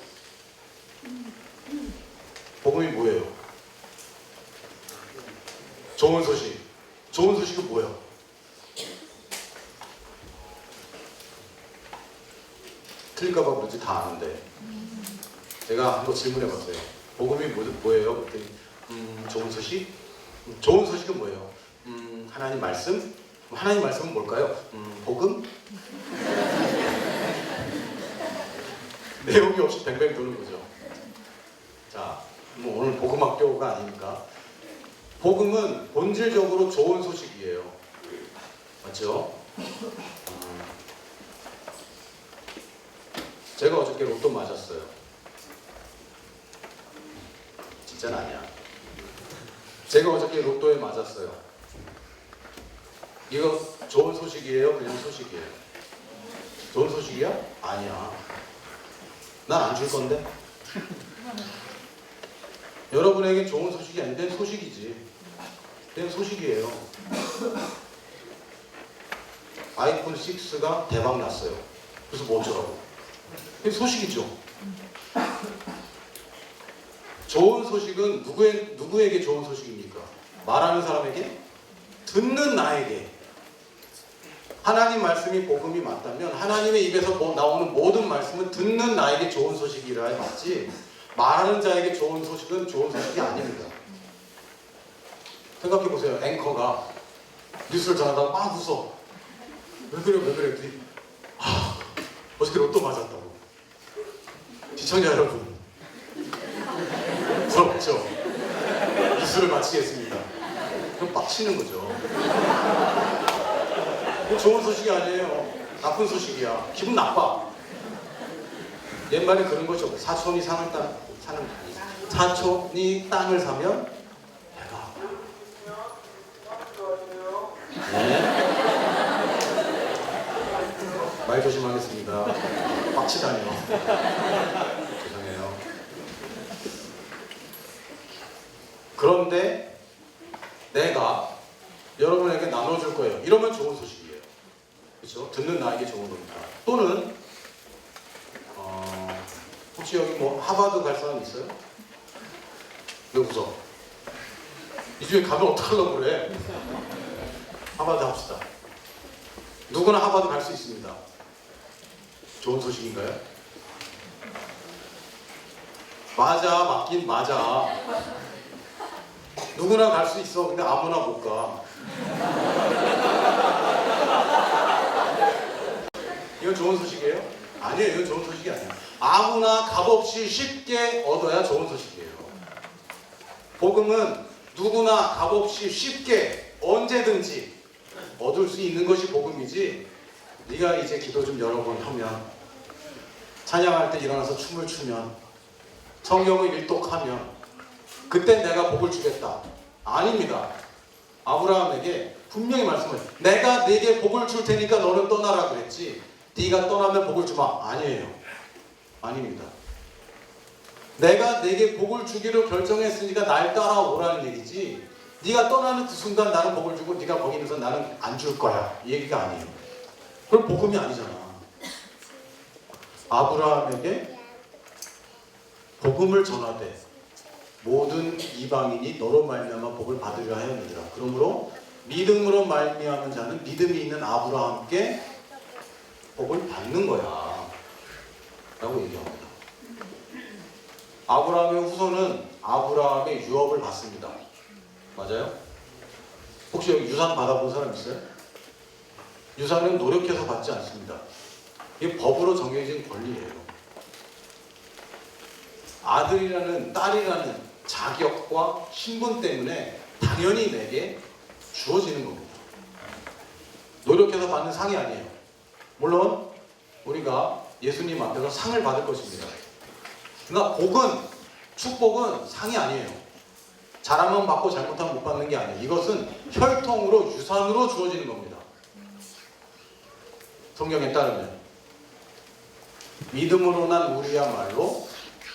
복음이 뭐예요? 좋은 소식. 좋은 소식은 뭐예요? 틀릴까봐 그런지 다 아는데 제가 한번 질문해봤어요. 복음이 뭐예요? 그랬더니 좋은 소식? 좋은 소식은 뭐예요? 하나님 말씀? 하나님 말씀은 뭘까요? 복음? 내용이 없이 뱅뱅 도는 거죠. 자, 뭐 오늘 복음학교가 아니니까 복음은 본질적으로 좋은 소식이에요. 맞죠? 제가 어저께 로또 맞았어요. 진짜는 아니야. 제가 어저께 로또에 맞았어요. 이거 좋은 소식이에요? 그냥 소식이에요? 좋은 소식이야? 아니야. 난 안 줄 건데. 여러분에게 좋은 소식이 아닌데 소식이지. 그냥 소식이에요. 아이폰 6가 대박 났어요. 그래서 뭐 어쩌라고. 그게 소식이죠. 좋은 소식은 누구에게 좋은 소식입니까? 말하는 사람에게? 듣는 나에게. 하나님 말씀이 복음이 맞다면 하나님의 입에서 나오는 모든 말씀은 듣는 나에게 좋은 소식이라 맞지 말하는 자에게 좋은 소식은 좋은 소식이 아닙니다. 생각해보세요. 앵커가 뉴스를 전하다가 막 웃어. 왜 그래? 어저께 로또 맞았다고. 시청자 여러분 부럽죠? 뉴스를 마치겠습니다. 그럼 빡치는 거죠. 좋은 소식이 아니에요. 나쁜 소식이야. 기분 나빠. 옛말에 그런 거죠. 사촌이 사촌이 땅을 사면 배가. 네. 말 조심하겠습니다. 빡치다니요. 죄송해요. 그런데 내가 여러분에게 나눠줄 거예요. 이러면 좋은 소식이에요. 그렇죠? 듣는 나에게 좋은 겁니다. 또는 혹시 여기 뭐 하버드 갈 사람 있어요? 왜 웃어? 이 중에 가면 어떡하려고 그래? 하버드 합시다. 누구나 하버드 갈 수 있습니다. 좋은 소식인가요? 맞긴 맞아. 누구나 갈 수 있어. 근데 아무나 못 가. 이건 좋은 소식이에요? 아니에요. 이건 좋은 소식이 아니에요. 아무나 값없이 쉽게 얻어야 좋은 소식이에요. 복음은 누구나 값없이 쉽게 언제든지 얻을 수 있는 것이 복음이지. 네가 이제 기도 좀 여러 번 하면, 찬양할 때 일어나서 춤을 추면, 성경을 일독하면 그때 내가 복을 주겠다. 아닙니다. 아브라함에게 분명히 말씀을, 내가 네게 복을 줄 테니까 너는 떠나라 그랬지. 네가 떠나면 복을 주마. 아니에요. 아닙니다. 내가 네게 복을 주기로 결정했으니까 날 따라오라는 얘기지, 네가 떠나는 그 순간 나는 복을 주고 네가 거기 있어서 나는 안 줄 거야, 이 얘기가 아니에요. 그럼 복음이 아니잖아. 아브라함에게 복음을 전하되 모든 이방인이 너로 말미암아 복을 받으려 하였느니라. 그러므로 믿음으로 말미암은 자는 믿음이 있는 아브라함께 복을 받는 거야 라고 얘기합니다. 아브라함의 후손은 아브라함의 유업을 받습니다. 맞아요? 혹시 여기 유산 받아본 사람 있어요? 유산은 노력해서 받지 않습니다. 이게 법으로 정해진 권리예요. 아들이라는, 딸이라는 자격과 신분 때문에 당연히 내게 주어지는 겁니다. 노력해서 받는 상이 아니에요. 물론 우리가 예수님 앞에서 상을 받을 것입니다. 그러나 복은, 축복은 상이 아니에요. 잘하면 받고 잘못하면 못 받는 게 아니에요. 이것은 혈통으로, 유산으로 주어지는 겁니다. 성경에 따르면 믿음으로 난 우리야말로,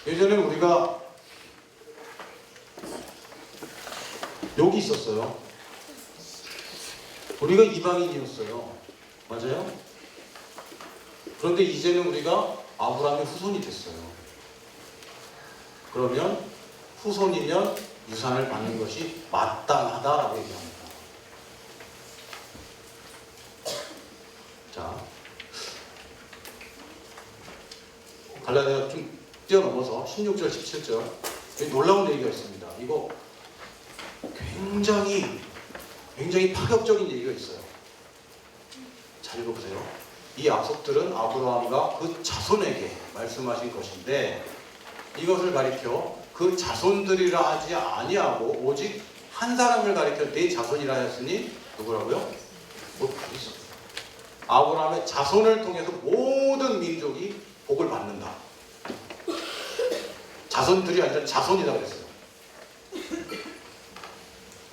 예전에 우리가 여기 있었어요. 우리가 이방인이었어요. 맞아요? 그런데 이제는 우리가 아브라함의 후손이 됐어요. 그러면 후손이면 유산을 받는 것이 마땅하다라고 얘기합니다. 자, 갈라디아 좀 뛰어넘어서 16절, 17절 여기 놀라운 얘기가 있습니다. 이거 굉장히 파격적인 얘기가 있어요. 잘 읽어보세요. 이 약속들은 아브라함과 그 자손에게 말씀하신 것인데 이것을 가리켜 그 자손들이라 하지 아니하고 오직 한 사람을 가리켜 네 자손이라 하였으니 누구라고요? 곧 그리스도. 아브라함의 자손을 통해서 모든 민족이 복을 받는다. 자손들이 아니라 자손이라고 그랬어요.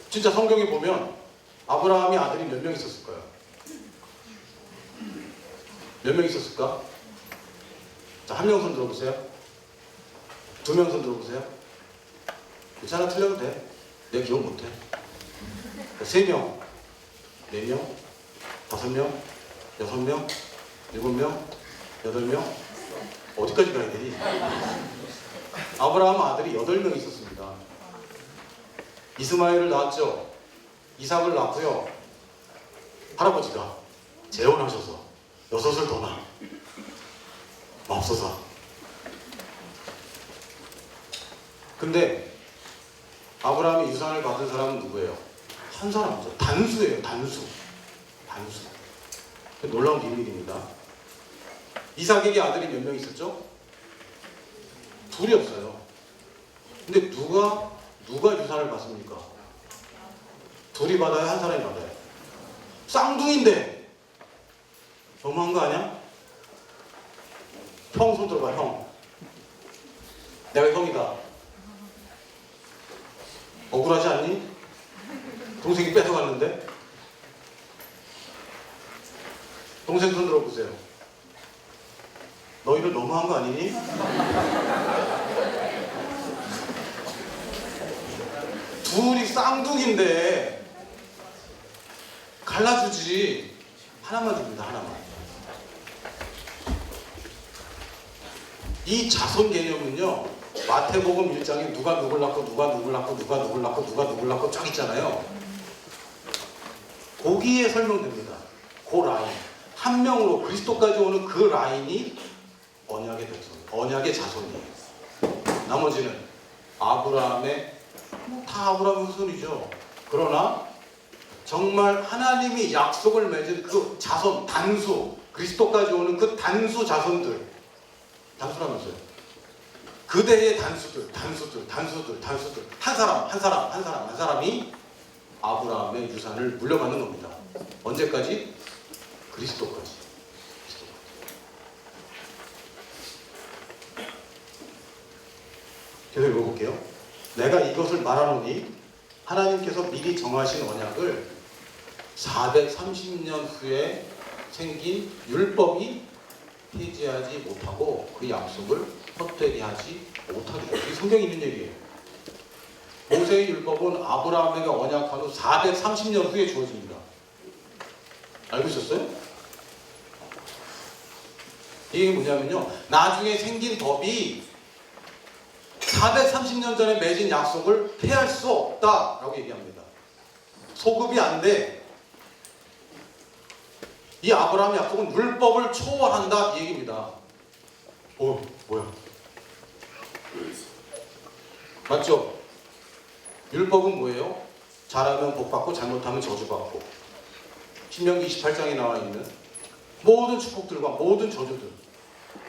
진짜 성경에 보면 아브라함이 아들이 몇 명 있었을까요? 몇 명 있었을까? 자, 한 명 손 들어보세요. 두 명 손 들어보세요. 괜찮아, 틀려도 돼. 내 기억 못해. 세 명, 네 명, 다섯 명, 여섯 명, 일곱 명, 여덟 명. 어디까지 가야 되니? 아브라함 아들이 8명 있었습니다. 이스마엘을 낳았죠. 이삭을 낳고요. 할아버지가 재혼하셔서 6을 더 낳아. 맙소사. 근데 아브라함이 유산을 받은 사람은 누구예요? 한 사람이죠. 단수예요. 단수. 놀라운 비밀입니다. 이삭에게 아들이 몇 명 있었죠? 둘이었어요. 근데 누가 유산을 받습니까? 둘이 받아요? 한 사람이 받아요? 쌍둥이인데 너무한 거 아니야? 형 손 들어봐. 형. 내가 형이다. 억울하지 않니? 동생이 뺏어갔는데? 동생 손 들어보세요. 너희를 너무한 거 아니니? 둘이 쌍둥이인데 갈라주지. 하나만 줍니다. 하나만. 이 자손 개념은요, 마태복음 1장에 누가 누굴 낳고 누가 누굴 낳고 누가 누굴 낳고 누가 누굴 낳고 쫙 있잖아요. 거기에 설명됩니다. 그 라인. 한 명으로 그리스도까지 오는 그 라인이 언약의 백성, 언약의 자손이에요. 나머지는 아브라함의, 다 아브라함의 후손이죠. 그러나 정말 하나님이 약속을 맺은 그 자손, 단수, 그리스도까지 오는 그 단수 자손들, 단수라면서요. 그대의 단수들, 한 사람이 아브라함의 유산을 물려받는 겁니다. 언제까지? 그리스도까지. 계속 읽어볼게요. 내가 이것을 말하노니 하나님께서 미리 정하신 언약을 430년 후에 생긴 율법이 폐지하지 못하고 그 약속을 헛되게 하지 못하리라. 이게 성경에 있는 얘기예요. 모세의 율법은 아브라함에게 언약한 후 430년 후에 주어집니다. 알고 있었어요? 이게 뭐냐면요, 나중에 생긴 법이 430년 전에 맺은 약속을 폐할 수 없다라고 얘기합니다. 소급이 안 돼. 이 아브라함 약속은 율법을 초월한다 이 얘기입니다. 뭐야? 맞죠? 율법은 뭐예요? 잘하면 복받고 잘못하면 저주받고, 신명기 28장에 나와 있는 모든 축복들과 모든 저주들,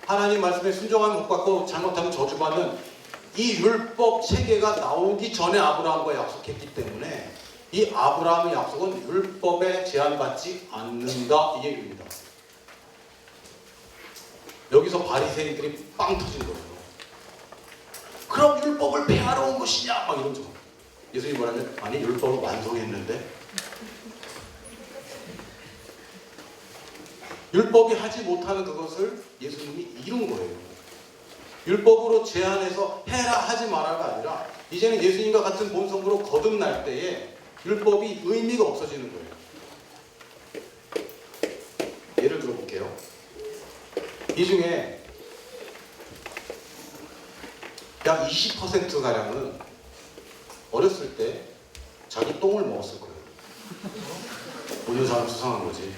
하나님 말씀에 순종하면 복받고 잘못하면 저주받는 이 율법 체계가 나오기 전에 아브라함과 약속했기 때문에 이 아브라함의 약속은 율법에 제한받지 않는다 이 얘기입니다. 여기서 바리새인들이 빵 터진 거예요. 그럼 율법을 폐하러 온 것이냐 막 이런 거. 예수님이 뭐라면 아니 율법을 완성했는데, 율법이 하지 못하는 그것을 예수님이 이룬 거예요. 율법으로 제한해서 해라 하지 말아가 아니라 이제는 예수님과 같은 본성으로 거듭날 때에 율법이 의미가 없어지는 거예요. 예를 들어볼게요. 이 중에 약 20%가량은 어렸을 때 자기 똥을 먹었을 거예요. 보는 사람 수상한 거지.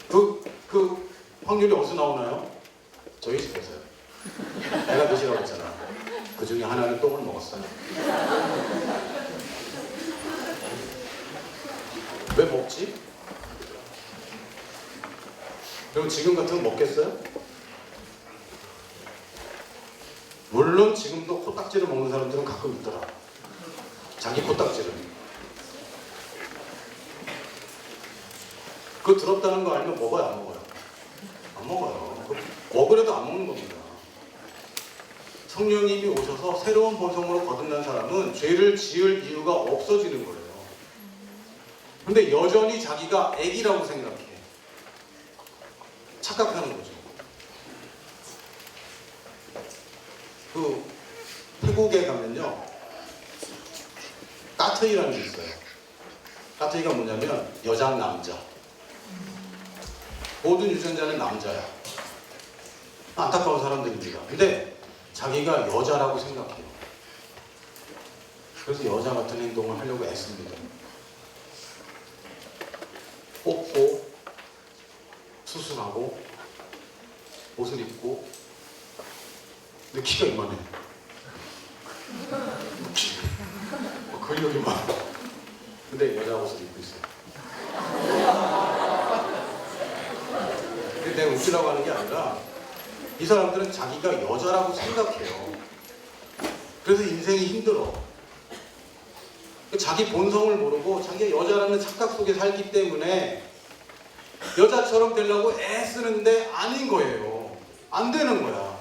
그 확률이 어디서 나오나요? 저희 집에서요. 내가 드시라고 했잖아. 그 중에 하나는 똥을 먹었어요. 왜 먹지? 그럼 지금 같으면 먹겠어요? 물론 지금도 코딱지를 먹는 사람들은 가끔 있더라. 자기 코딱지를. 그거 더럽다는 거 알면 먹어요, 안 먹어요? 안 먹어요. 먹으려도 안 먹는 겁니다. 성령님이 오셔서 새로운 본성으로 거듭난 사람은 죄를 지을 이유가 없어지는 거예요. 근데 여전히 자기가 애기라고 생각해. 착각하는 거죠. 그 태국에 가면요, 까트이라는 게 있어요. 까트이가 뭐냐면 여장 남자. 모든 유전자는 남자야. 안타까운 사람들입니다. 근데 자기가 여자라고 생각해요. 그래서 여자 같은 행동을 하려고 애씁니다. 뽑고 수술하고 옷을 입고. 근데 키가 이만해. 거의 여기만. 근데 여자 옷을 입고 있어요. 근데 내가 웃기라고 하는 게 아니라 이 사람들은 자기가 여자라고 생각해요. 그래서 인생이 힘들어. 자기 본성을 모르고 자기가 여자라는 착각 속에 살기 때문에 여자처럼 되려고 애쓰는데 아닌 거예요. 안 되는 거야.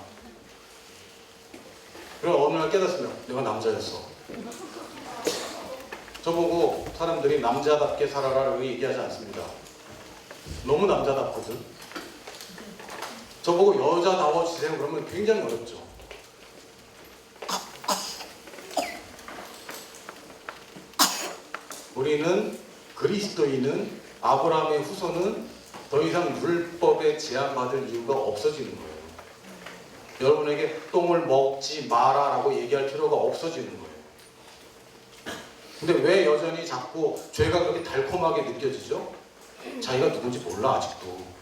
그럼 어느 날 깨닫으면 내가 남자였어. 저보고 사람들이 남자답게 살아라라고 얘기하지 않습니다. 너무 남자답거든. 저보고 여자다워지세요 그러면 굉장히 어렵죠. 우리는 그리스도인은, 아브라함의 후손은 더 이상 율법에 제한받을 이유가 없어지는 거예요. 여러분에게 똥을 먹지 마라라고 얘기할 필요가 없어지는 거예요. 근데 왜 여전히 자꾸 죄가 그렇게 달콤하게 느껴지죠? 자기가 누군지 몰라 아직도.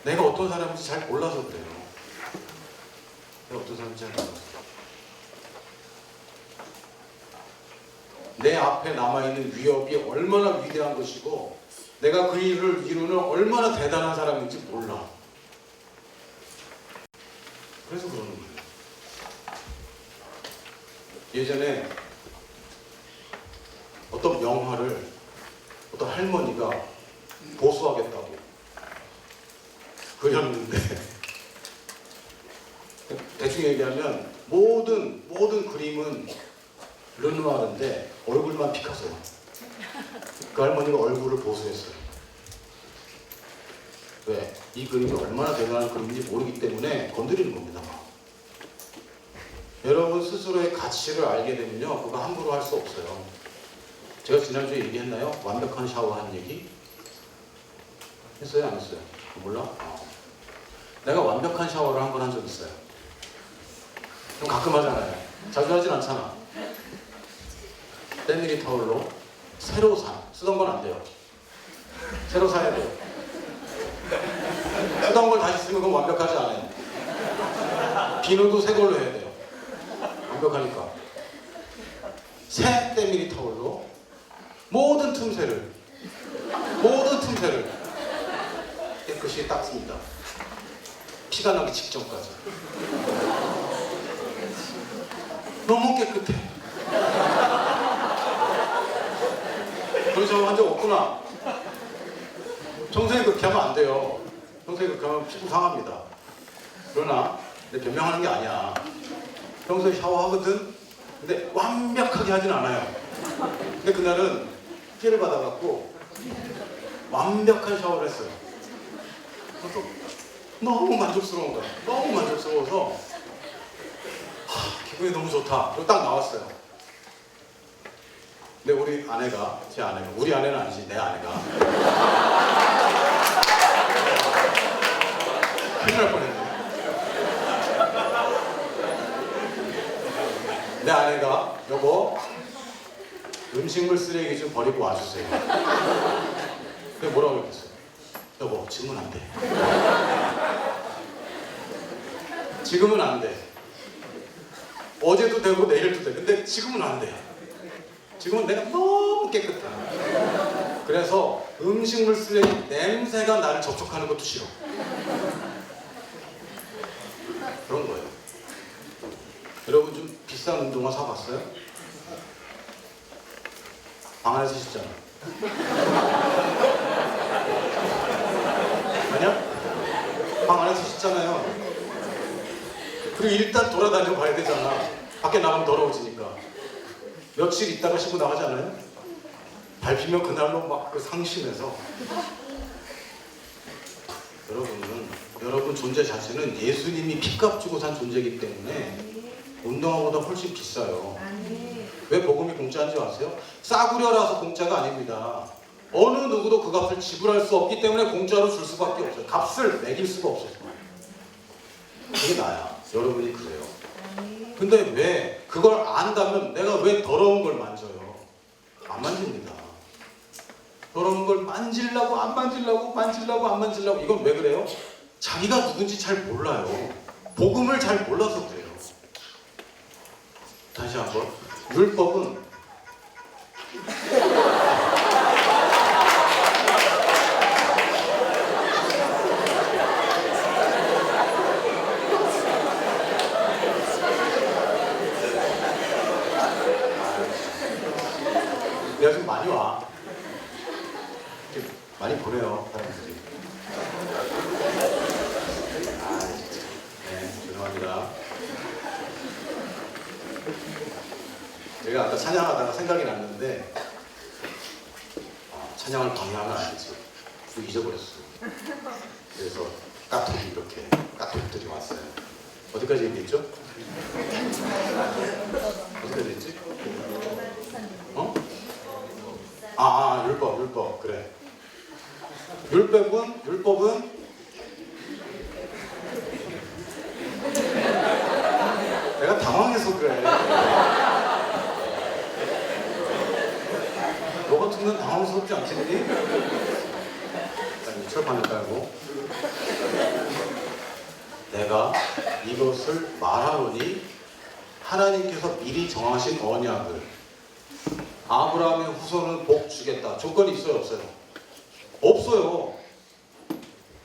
내가 어떤 사람인지 잘 몰라서 그래요. 내가 어떤 사람인지 잘 몰라서. 내 앞에 남아있는 위협이 얼마나 위대한 것이고 내가 그 일을 이루는 얼마나 대단한 사람인지 몰라. 그래서 그러는 거예요. 예전에 어떤 명화를 어떤 할머니가 보수하겠다고 그렸는데 대충 얘기하면 모든 그림은 르누아르인데 얼굴만 피카소야. 그 할머니가 얼굴을 보수했어요. 왜? 이 그림이 얼마나 대단한 그림인지 모르기 때문에 건드리는 겁니다. 여러분 스스로의 가치를 알게 되면요, 그거 함부로 할 수 없어요. 제가 지난주에 얘기했나요? 완벽한 샤워한 얘기? 했어요? 안 했어요? 몰라? 내가 완벽한 샤워를 한 번 한 적 있어요. 좀 가끔 하잖아요. 자주 하진 않잖아. 때밀이 타올로 새로 쓰던 건 안 돼요. 새로 사야 돼요. 쓰던 걸 다시 쓰면 그건 완벽하지 않아요. 비누도 새 걸로 해야 돼요. 완벽하니까. 새 때밀이 타올로 모든 틈새를 깨끗이 닦습니다. 피가 나기 직전까지. 너무 깨끗해. 그래서 한 적 없구나. 평소에 그렇게 하면 안 돼요. 평소에 그렇게 하면 피부 상합니다. 그러나 내 변명하는 게 아니야. 평소에 샤워하거든. 근데 완벽하게 하진 않아요. 근데 그날은 피해를 받아갖고 완벽한 샤워를 했어요. 그래서 너무 만족스러운 거야. 너무 만족스러워서 기분이 너무 좋다. 그리고 딱 나왔어요. 근데 우리 아내가, 우리 아내는 아니지, 내 아내가 큰일 날 뻔했네. 내 아내가 여보 음식물 쓰레기 좀 버리고 와주세요. 그게 뭐라고 그랬겠어요? 여보 지금은 안 돼. 지금은 안 돼. 어제도 되고 내일도 돼. 근데 지금은 안 돼. 지금은 내가 너무 깨끗해. 그래서 음식물 쓰레기 냄새가 나를 접촉하는 것도 싫어. 그런 거예요. 여러분 좀 비싼 운동화 사봤어요? 방 안에 쓰시잖아. 아니야? 방 안에 쓰시잖아요. 그리고 일단 돌아다녀 봐야 되잖아. 밖에 나가면 더러워지니까. 며칠 있다가 신고 나가지 않아요? 밟히면 그날로 막 그 상심해서. 여러분 존재 자체는 예수님이 피값 주고 산 존재이기 때문에 운동화보다 훨씬 비싸요. 왜 복음이 공짜인지 아세요? 싸구려라서 공짜가 아닙니다. 어느 누구도 그 값을 지불할 수 없기 때문에 공짜로 줄 수밖에 없어요. 값을 매길 수가 없어요. 그게 나야. 여러분이 그래요. 근데 왜 그걸 안다면 내가 왜 더러운 걸 만져요? 안 만집니다. 더러운 걸 만지려고 안 만지려고 이건 왜 그래요? 자기가 누군지 잘 몰라요. 복음을 잘 몰라서 그래요. 다시 한번. 율법은 내가 좀 많이 와. 많이 보내요, 사람들이. 네, 죄송합니다. 제가 아까 찬양하다가 생각이 났는데 찬양을 방해하면 안 되지. 그거 잊어버렸어. 그래서 까톡들이 왔어요. 어디까지 얘기했죠? 어디까지 했지? 율법 그래. 율법은 내가 당황해서 그래. 너 같은 건 당황스럽지 않겠니? 일단 철판을 깔고 내가 이것을 말하노니 하나님께서 미리 정하신 언약을 아브라함의 후손은 복 주겠다. 조건이 있어요, 없어요? 없어요.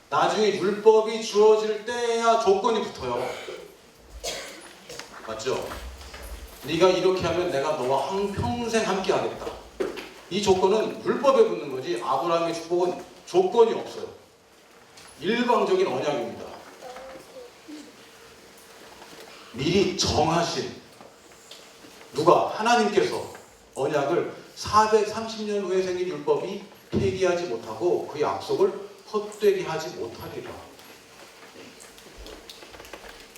나중에 율법이 주어질 때야 조건이 붙어요. 맞죠? 네가 이렇게 하면 내가 너와 한평생 함께 하겠다. 이 조건은 율법에 붙는 거지 아브라함의 축복은 조건이 없어요. 일방적인 언약입니다. 미리 정하신 누가? 하나님께서 언약을 430년 후에 생긴 율법이 폐기하지 못하고 그 약속을 헛되게 하지 못하리라.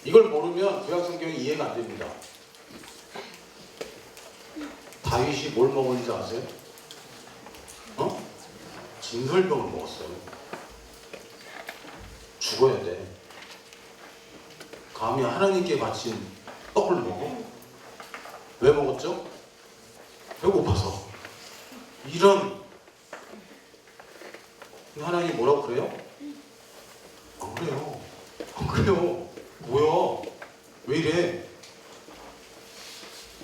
이걸 모르면 구약성경이 이해가 안 됩니다. 다윗이 뭘 먹었는지 아세요? 진설병을 먹었어요. 죽어야 돼. 감히 하나님께 바친 떡을 먹어? 왜 먹었죠? 배고파서. 이런. 하나님이 뭐라고 그래요? 안 그래요. 안 그래요. 뭐야? 왜 이래?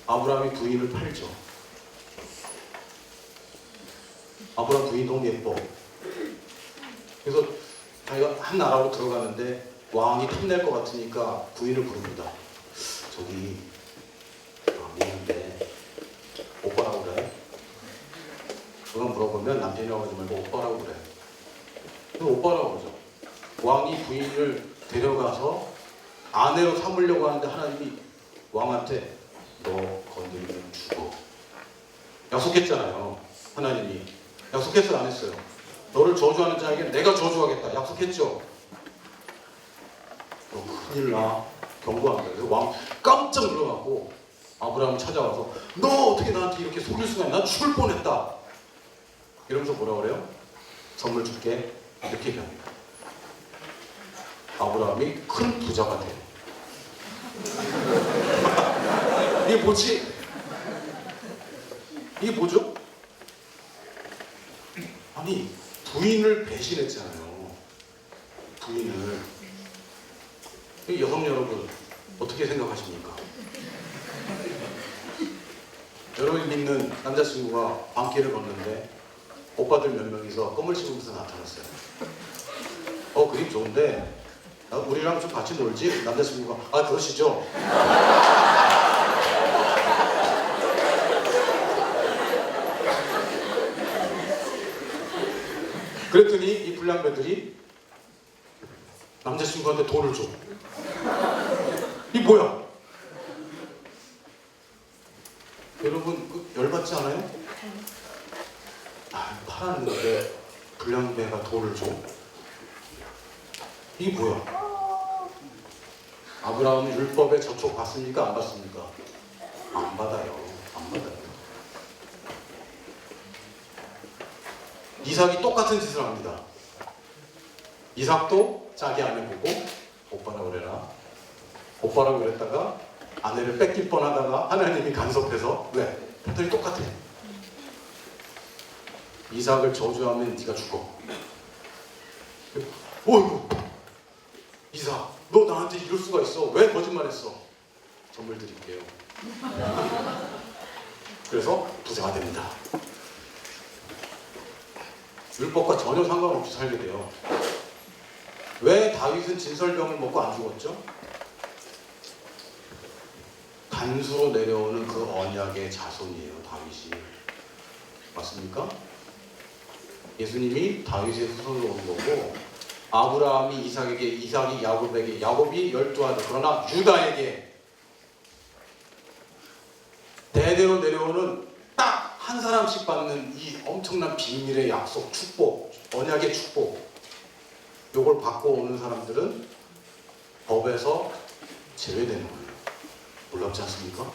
아브라함이 부인을 팔죠. 아브라함 부인 너무 예뻐. 그래서 자기가 한 나라로 들어가는데 왕이 탐낼 것 같으니까 부인을 부릅니다. 저기 미인데 오빠라고 그래? 그거 물어보면 남편이라고 하지 말고 오빠라고 그래. 그래서 오빠라고 그러죠. 왕이 부인을 데려가서 아내로 삼으려고 하는데 하나님이 왕한테 너 건드리면 죽어. 약속했잖아요. 하나님이. 약속했어요? 안 했어요? 너를 저주하는 자에게 내가 저주하겠다. 약속했죠? 너 큰일 나. 경고합니다. 그래서 왕 깜짝 놀라갖고 아브라함 찾아와서 너 어떻게 나한테 이렇게 속일 수가 있나? 난 죽을 뻔했다. 이러면서 뭐라 그래요? 선물 줄게. 이렇게 얘기합니다. 아브라함이 큰 부자가 돼요. 이게 뭐지? 이게 뭐죠? 아니, 부인을 배신했잖아요. 부인을. 여성 여러분, 어떻게 생각하십니까? 여러분이 믿는 남자친구가 밤길을 걷는데 오빠들 몇 명이서 껌을 씹으면서 나타났어요. 그림 좋은데 우리랑 좀 같이 놀지? 남자친구가 그러시죠? 그랬더니 이 불량배들이 남자친구한테 돈을 줘. 이 뭐야? 여러분 열받지 않아요? 팔았는데 불량배가 돈을 줘? 이게 뭐야? 아브라함은 율법의 저촉 받습니까? 안 받습니까? 안 받아요. 안 받아요. 이삭이 똑같은 짓을 합니다. 이삭도 자기 아내 보고 오빠라고 그래라. 오빠라고 그랬다가 아내를 뺏길 뻔하다가 하나님이 간섭해서 왜? 패턴이 똑같아. 이삭을 저주하면 네가 죽어. 어이구, 이삭, 너 나한테 이럴 수가 있어. 왜 거짓말했어? 선물 드릴게요. 그래서 부자가 됩니다. 율법과 전혀 상관없이 살게 돼요. 왜 다윗은 진설병을 먹고 안 죽었죠? 단수로 내려오는 그 언약의 자손이에요, 다윗이. 맞습니까? 예수님이 다윗의 후손으로 온 거고, 아브라함이 이삭에게, 이삭이 야곱에게, 야곱이 12아들, 그러나 유다에게 대대로 내려오는 딱 한 사람씩 받는 이 엄청난 비밀의 약속, 축복, 언약의 축복, 요걸 받고 오는 사람들은 법에서 제외되는 거예요. 놀랍지 않습니까?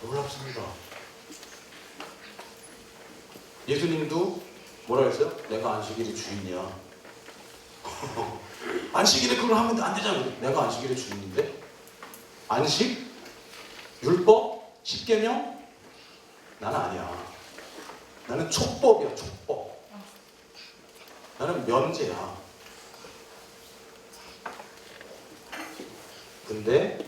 놀랍습니다. 예수님도 뭐라 했어요? 내가 안식일의 주인이야. 안식일에 그걸 하면 안 되잖아요. 내가 안식일의 주인인데? 안식? 율법? 십계명? 나는 아니야. 나는 촉법이야, 촉법. 나는 면제야. 근데